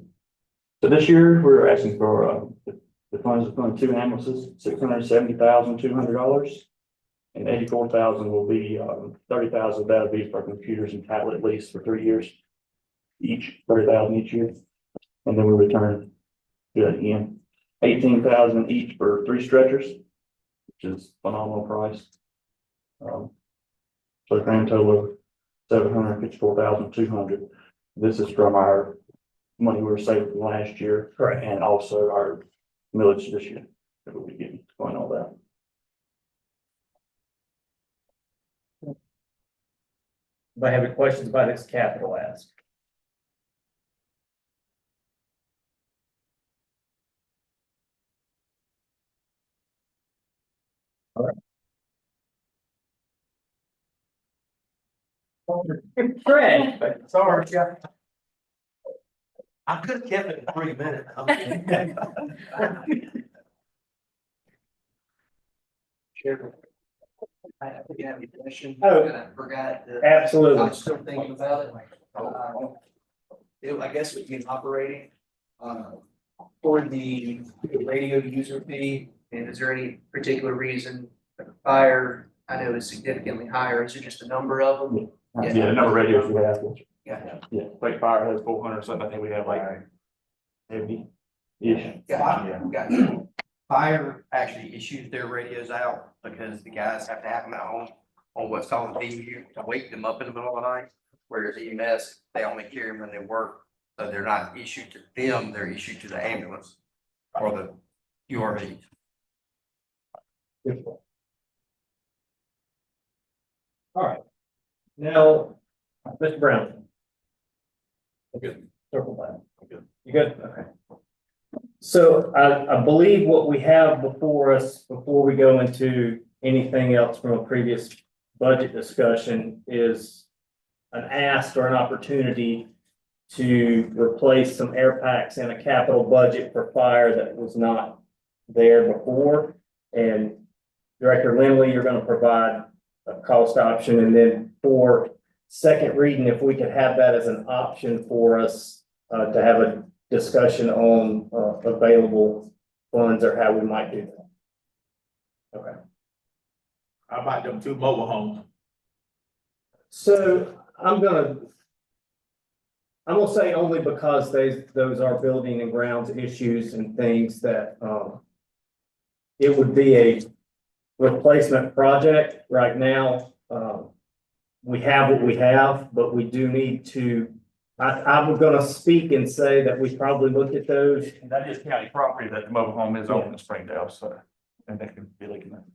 So this year, we're asking for, the funds to fund 2 ambulances, $670,200. And 84,000 will be, 30,000 that'll be for computers and tablet lease for 3 years. Each, 30,000 each year. And then we return, do it again, 18,000 each for 3 stretchers, which is phenomenal price. So a grand total of 754,200. This is from our money we were saving from last year. Correct. And also our millage this year that we'll be getting, going all that. If I have any questions about this capital ask? All right. Fred. Sorry, Jeff. I could have kept it 3 minutes. Chairman. I think you have any questions? Oh. And I forgot. Absolutely. I'm still thinking about it. I guess it would be operating, for the radio user fee. And is there any particular reason the fire, I know is significantly higher? Is it just a number of them? Yeah, the number of radios we have. Yeah. Yeah, like fire has 400 something. I think we have like 80. Yeah. Gotcha. Fire actually issues their radios out because the guys have to have them at home on what's called VU to wake them up in the middle of the night. Whereas EMS, they only carry them when they work, so they're not issued to them, they're issued to the ambulance or the URV. All right. Now, Mr. Brown. Good. Circle back. Good. You good? Okay. So I believe what we have before us, before we go into anything else from a previous budget discussion, is an ask or an opportunity to replace some air packs in a capital budget for fire that was not there before. And Director Lindley, you're going to provide a cost option, and then for second reading, if we could have that as an option for us to have a discussion on available funds or how we might do that. Okay. How about them 2 mobile homes? So I'm gonna say only because those are building and grounds issues and things that it would be a replacement project right now. We have what we have, but we do need to, I'm gonna speak and say that we probably looked at those. And that is county property that the mobile home is on in Springdale, so, and they can be leaking that.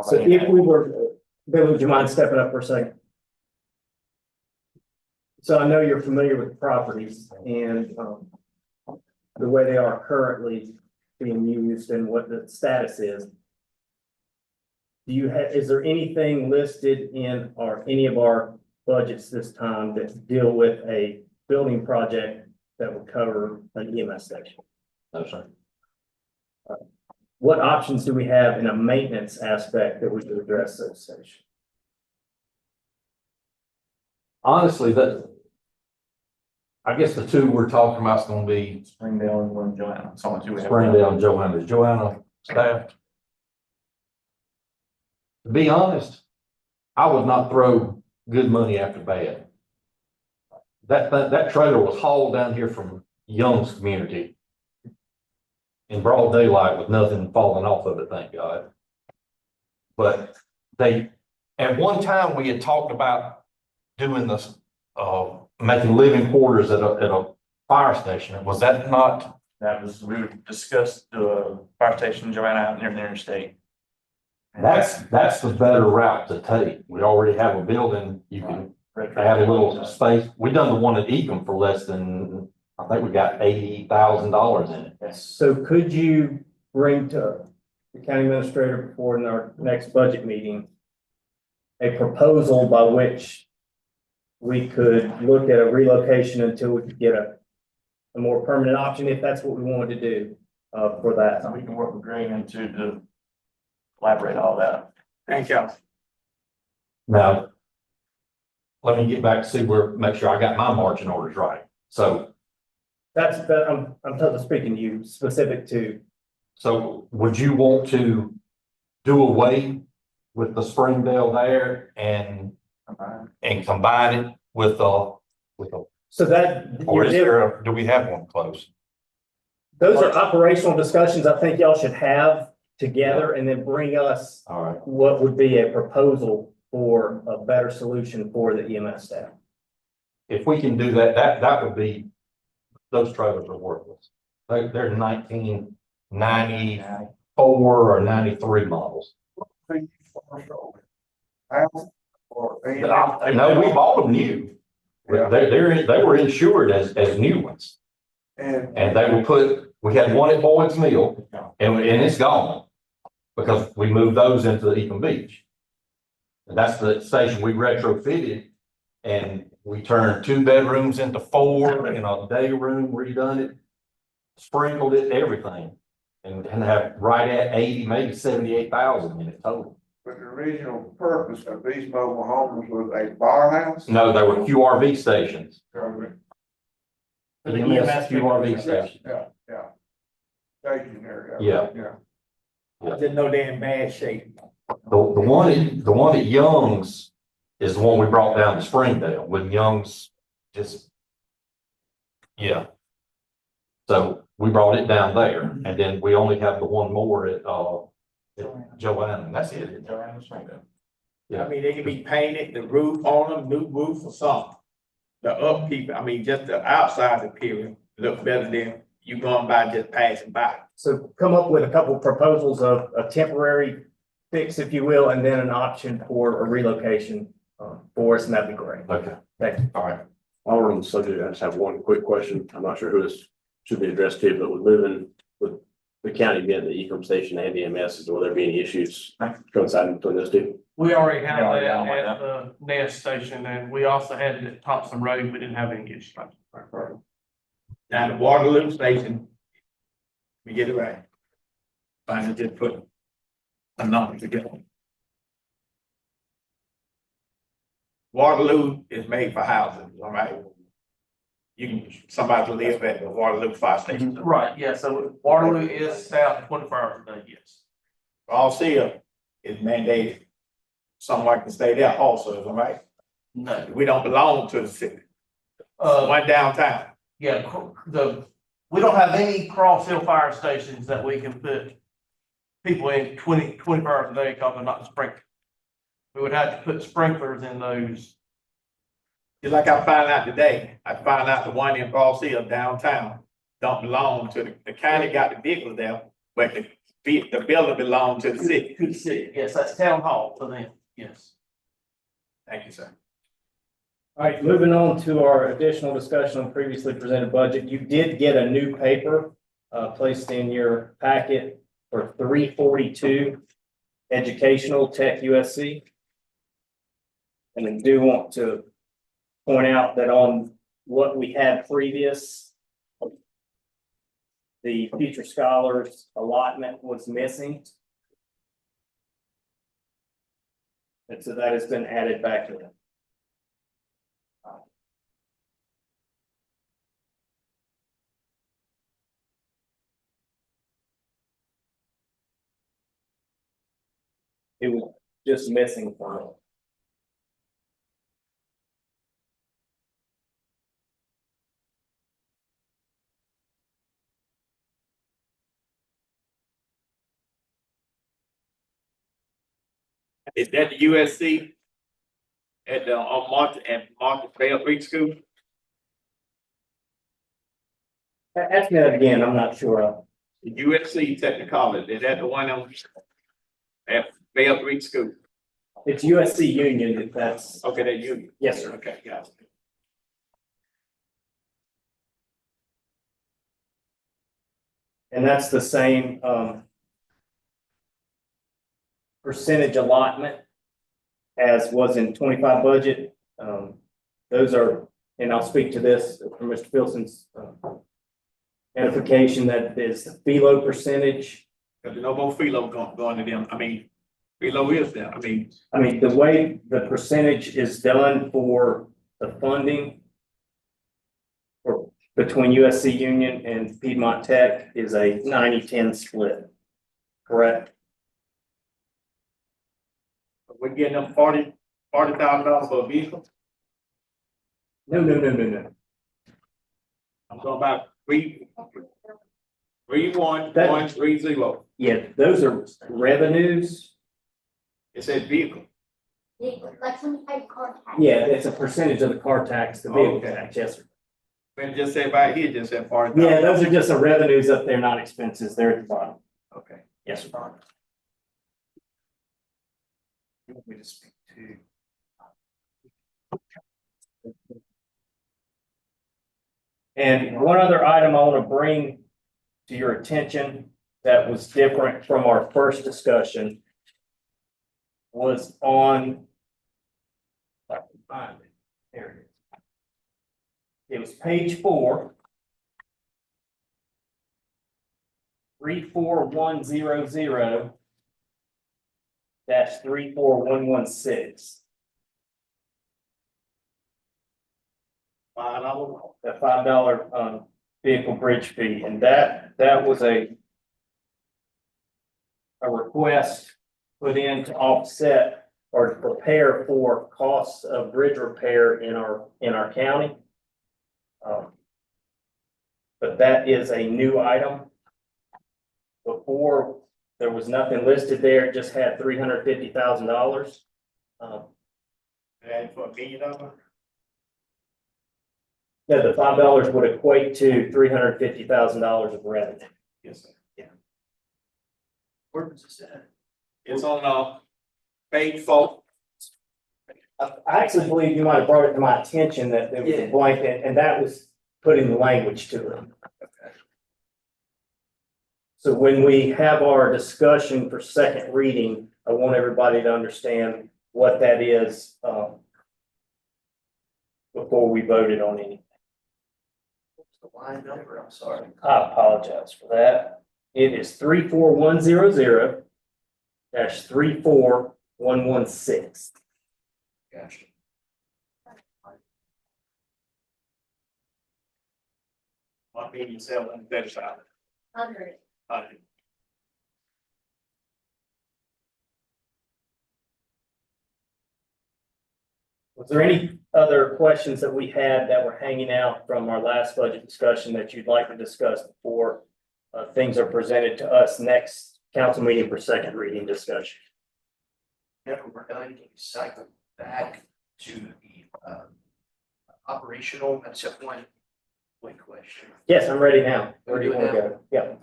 So if we were, Bill, would you mind stepping up for a second? So I know you're familiar with the properties and the way they are currently being used and what the status is. Do you have, is there anything listed in any of our budgets this time that deal with a building project that would cover an EMS station? No, sir. What options do we have in a maintenance aspect that we could address those stations? Honestly, I guess the 2 we're talking about is gonna be Springdale and one Joanna, someone two we have. Springdale and Joanna. Is Joanna staff? To be honest, I would not throw good money after bad. That trailer was hauled down here from Young's community in broad daylight with nothing falling off of it, thank God. But at one time, we had talked about doing this, making living quarters at a fire station. Was that not? That was, we discussed the fire station Joanna out near the interstate. That's the better route to take. We already have a building, you can add a little space. We done the one at Ecom for less than, I think we got $80,000 in it. So could you bring to the county administrator before in our next budget meeting a proposal by which we could look at a relocation until we could get a more permanent option, if that's what we wanted to do, for that. So we can work with Greg and to elaborate all that. Thank you. Now, let me get back to see make sure I got my marching orders right. So, I'm totally speaking to you, specific to, so would you want to do away with the Springdale there and combine it with a, so that. or is there, do we have one close? Those are operational discussions I think y'all should have together and then bring us All right. what would be a proposal for a better solution for the EMS staff. If we can do that, that would be, those trailers are worthless. They're 1994 or 93 models. No, we bought them new. They were insured as new ones. And they were we had one at Boyd's Mill and it's gone. Because we moved those into Ecom Beach. And that's the station we retrofitted. And we turned 2 bedrooms into 4, and a day room, redone it, sprinkled it, everything. And have right at 80, maybe 78,000 in it total. But the original purpose of these mobile homes was a bar house? No, they were QRV stations. Correct. EMS QRV stations. Yeah. Stationary. Yeah. I didn't know they're in bad shape. The one at Young's is the one we brought down to Springdale, when Young's just, yeah. So we brought it down there, and then we only have the one more at Joanna, and that's it. Yeah. I mean, they can be painted, the roof on them, new roof or something. The upkeep, I mean, just the outside appearance look better than you going by just passing by. So come up with a couple proposals of a temporary fix, if you will, and then an option for a relocation for us, and that'd be great. Okay. Thank you. All right. While we're on the subject, I just have one quick question. I'm not sure who this should be addressed to, but with moving with the county being the Ecom station and the EMS, will there be any issues coinciding between those two? We already had Yeah, that yeah. at the Nest station, and we also had it at Thompson Road. We didn't have any issues. Now, the Waterloo station, we get it right. Finally just put a number together. Waterloo is made for houses, all right? Somebody to live at the Waterloo Fire Station. Right, yeah, so Waterloo is south 24 hours a day, yes. Alsea is mandated. Someone can stay there also, all right? No. We don't belong to the city. One downtown. Yeah, we don't have any Cross Hill fire stations that we can put people in 24 hours a day because they're not sprinkled. We would have to put sprinklers in those. Just like I found out today, I found out the one in Alsea downtown don't belong to the county got the vehicles there, but the building belongs to the city. To the city, yes, that's town hall for them, yes. Thank you, sir. All right, moving on to our additional discussion on previously presented budget. You did get a new paper placed in your packet for 342 Educational Tech USC. And I do want to point out that on what we had previous, the future scholars allotment was missing. And so that has been added back to them. It was just missing from it. Is that the USC at the on Martin Bell Creek School? Ask me that again, I'm not sure. The USC Technicolor, is that the one on at Bell Creek School? It's USC Union, if that's. Okay, that you. Yes, sir. Okay, got it. And that's the same, percentage allotment as was in 25 budget. Those are, and I'll speak to this from Mr. Filson's edification, that is the FILO percentage. There's no more philo going to them. I mean, philo is there. I mean, the way the percentage is done for the funding for between USC Union and Piedmont Tech is a 90-10 split, correct? we're getting them $40,000 for a vehicle. No. I'm talking about 31130. Yeah, those are revenues. It says vehicle. Like when you pay car tax. Yeah, it's a percentage of the car tax, the vehicle Okay. tax, yes, sir. When it just said right here, it just said 40,000. Yeah, those are just the revenues up there, not expenses. They're at the bottom. Okay. Yes, sir. You want me to speak to? And one other item I want to bring to your attention that was different from our first discussion was on. If I can find it. There it is. It was page 4. 34100 -34116. $5. The $5 vehicle bridge fee, and that was a request put in to offset or to prepare for costs of bridge repair in our county. But that is a new item. Before, there was nothing listed there, it just had $350,000. And for $1 million? Yeah, the $5 would equate to $350,000 of revenue. Yes, sir. Where was this at? It's on, page 4. I actually believe you might have brought it to my attention that there was a Yeah. blanket, and that was putting the language to it. So when we have our discussion for second reading, I want everybody to understand what that is, before we voted on anything. What's the line number? I'm sorry. I apologize for that. It is 34100 -34116. Gotcha. $1,735,000. 100. Was there any other questions that we had that were hanging out from our last budget discussion that you'd like to discuss before things are presented to us next council meeting for second reading discussion? Whenever we're done, can you cycle back to the operational? That's just one quick question. Yes, I'm ready now. Where do you want to go? Yeah.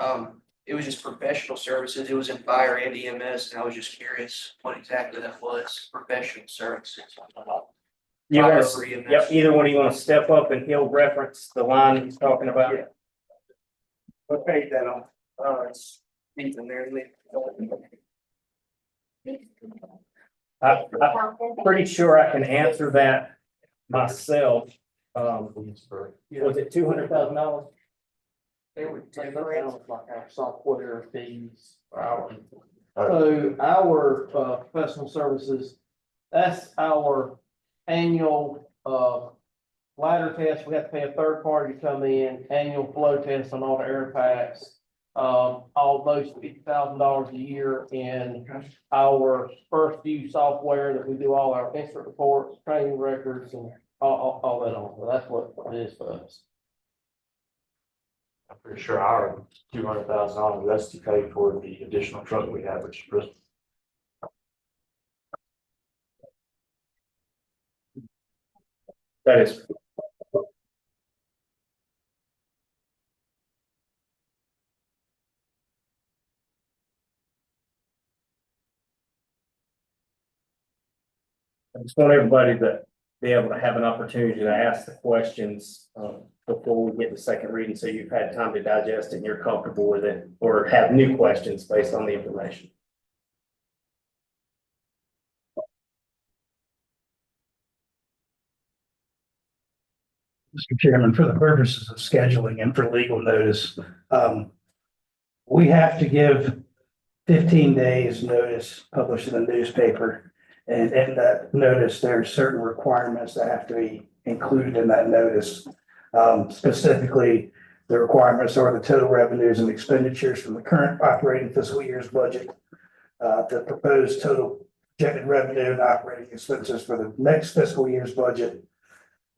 It was just professional services. It was in fire and EMS, and I was just curious what exactly that was, professional services. You Fire want over to, EMS. yep, either one of you want to step up and he'll reference the line he's talking about? Yeah. What page that on? It's deep in there, isn't it? I'm pretty sure I can answer that myself. Was it $200,000? They were like our software fees for our. So our professional services, that's our annual ladder test. We have to pay a third party to come in, annual flow test on all the air packs. Almost $50,000 a year in our first view software that we do all our incident reports, training records, and all that on. So that's what it is for us. I'm pretty sure our $200,000, that's to pay for the additional truck we have, which is Bristol. That is. I just want everybody to be able to have an opportunity to ask the questions before we get the second reading, so you've had time to digest it and you're comfortable with it, or have new questions based on the information. Mr. Chairman, for the purposes of scheduling and for legal notice, we have to give 15 days notice published in the newspaper. And in that notice, there are certain requirements that have to be included in that notice. Specifically, the requirements are the total revenues and expenditures from the current operating fiscal year's budget, the proposed total projected revenue and operating expenses for the next fiscal year's budget,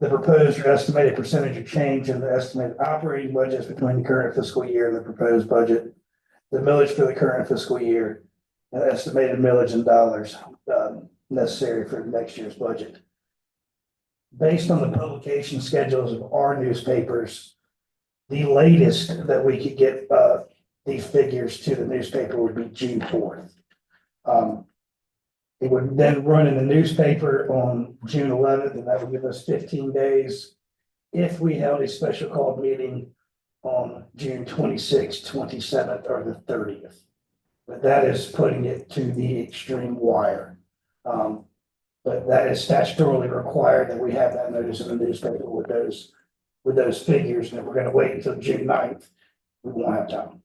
the proposed or estimated percentage of change in the estimated operating budgets between the current fiscal year and the proposed budget, the millage for the current fiscal year, and estimated millage in dollars necessary for next year's budget. Based on the publication schedules of our newspapers, the latest that we could get these figures to the newspaper would be June 4th. It would then run in the newspaper on June 11th, and that would give us 15 days if we held a special called meeting on June 26th, 27th, or the 30th. But that is putting it to the extreme wire. But that is statutorily required that we have that notice in the newspaper with those figures. And if we're going to wait until June 9th, we won't have time.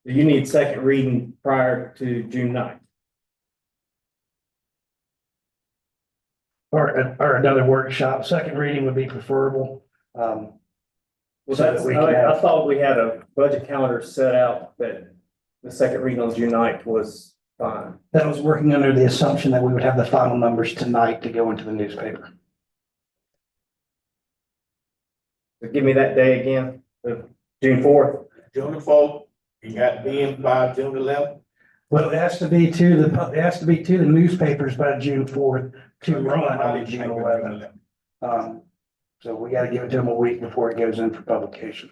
You need second reading prior to June 9th. Or another workshop. Second reading would be preferable. Well, So that that's, we can I have- thought we had a budget calendar set out that the second reading on June 9th was fine. That was working under the assumption that we would have the final numbers tonight to go into the newspaper. So give me that day again, June 4th. June 4th, you got to be in by June 11th. Well, it has to be to the newspapers by June 4th to run on June 11th. So we got to give it to them a week before it goes in for publication.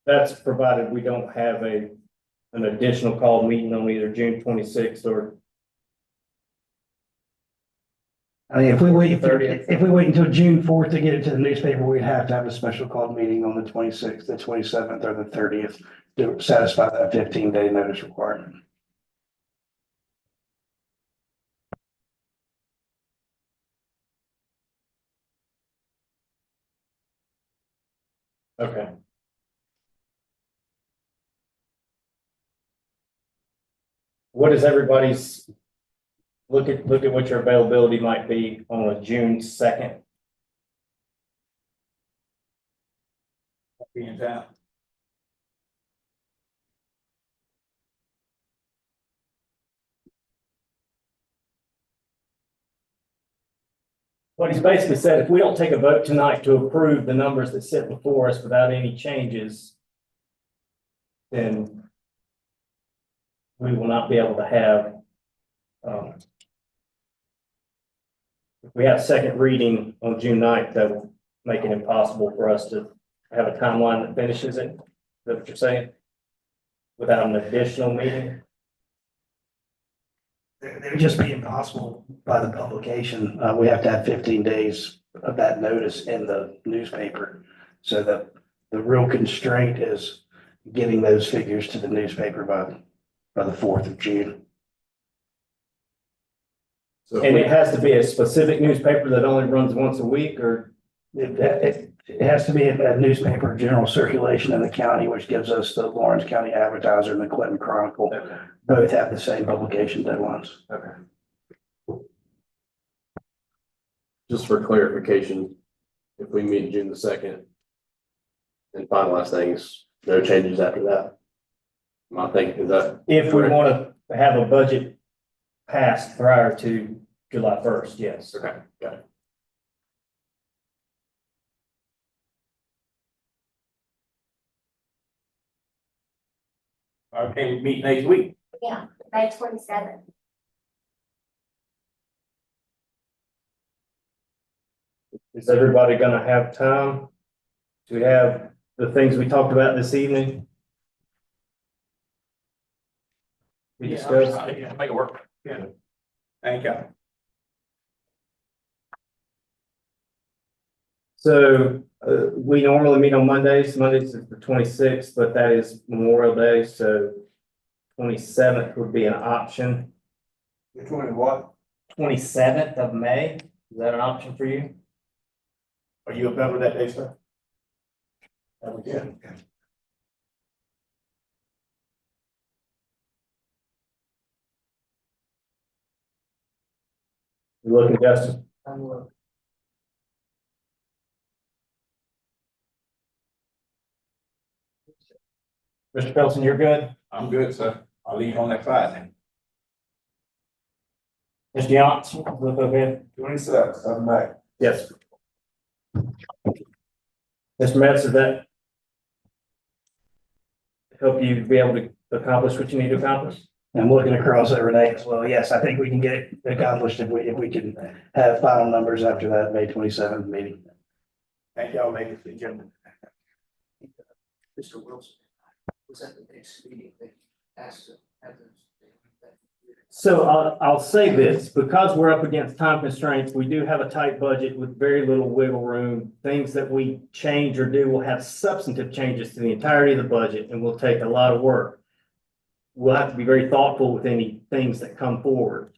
That's provided we don't have an additional call meeting on either June 26th or I mean, if we wait, 30th. if we wait until June 4th to get it to the newspaper, we'd have to have a special called meeting on the 26th, the 27th, or the 30th to satisfy that 15-day notice requirement. Okay. What is everybody's, look at what your availability might be on a June 2nd. Be in town. What he's basically said, if we don't take a vote tonight to approve the numbers that sit before us without any changes, then we will not be able to have, if we have second reading on June 9th, that will make it impossible for us to have a timeline that finishes it. Is that what you're saying? Without an additional meeting? It would just be impossible by the publication. We have to have 15 days of that notice in the newspaper. So the real constraint is getting those figures to the newspaper by the 4th of June. So And it has to be a specific newspaper that only runs once a week, or It has to be a newspaper of general circulation in the county, which gives us the Lawrence County Advertiser and the Clinton Chronicle. Both have the same publication deadlines. just for clarification, if we meet June the 2nd and finalize things, no changes after that? My thinking is that. if we want to have a budget passed prior to July 1st, yes. Okay, got it. Okay, we meet next week. Yeah, May 27th. Is everybody gonna have time to have the things we talked about this evening? we discussed? Yeah, make it work. Yeah. Thank you. So, we normally meet on Mondays. Mondays is the 26th, but that is Memorial Day, so 27th would be an option. Between what? 27th of May, is that an option for you? Are you available that day, sir? Yeah. You looking, Justin? Mr. Felton, you're good? I'm good, sir. I'll leave on that Friday. Mr. Yance, look okay? 26th of May. Yes. Mr. Metz, does that help you be able to accomplish what you need to accomplish? I'm looking across at Renee as well. Yes, I think we can get it accomplished if we can have final numbers after that May 27th meeting. Thank y'all, ladies and gentlemen. Mr. Wilson, was that the next meeting that asked to have those? So I'll say this, because we're up against time constraints, we do have a tight budget with very little wiggle room. Things that we change or do will have substantive changes to the entirety of the budget and will take a lot of work. We'll have to be very thoughtful with any things that come forward.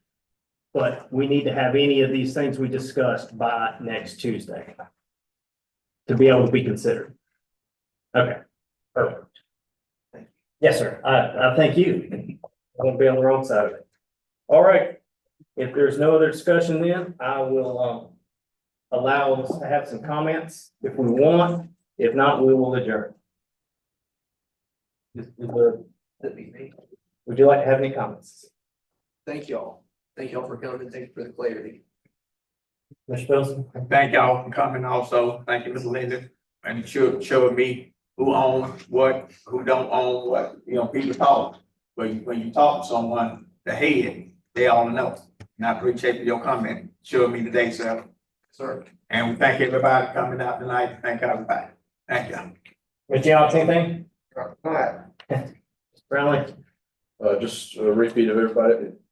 But we need to have any of these things we discussed by next Tuesday to be able to be considered. Okay, perfect. Yes, sir. I thank you. I won't be on the wrong side of it. All right. If there's no other discussion then, I will allow us to have some comments if we want. If not, we will adjourn. That'd be me. Would you like to have any comments? Thank y'all. Thank y'all for coming. Thank you for the clarity. Mr. Pilson? Thank y'all for coming also. Thank you, Ms. Linda. And showing me who owns what, who don't own what. You know, people talk. But when you talk to someone, the head, they all know. And I appreciate your comment. Showing me today, sir. Sir. And we thank everybody for coming out tonight. Thank everybody. Thank you. Mr. Young, anything? All right. Brownlee? Just a repeat of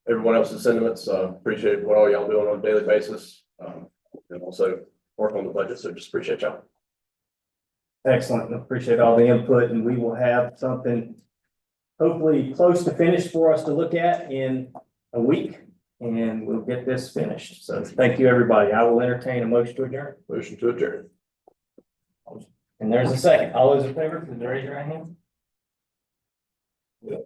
everyone else's sentiments. Appreciate what all y'all doing on a daily basis. And also work on the budget. So just appreciate y'all. Excellent. Appreciate all the input, and we will have something hopefully close to finished for us to look at in a week, and we'll get this finished. So thank you, everybody. I will entertain a motion to adjourn. Motion to adjourn. And there's a second. All those in favor, please raise your hand. Dan?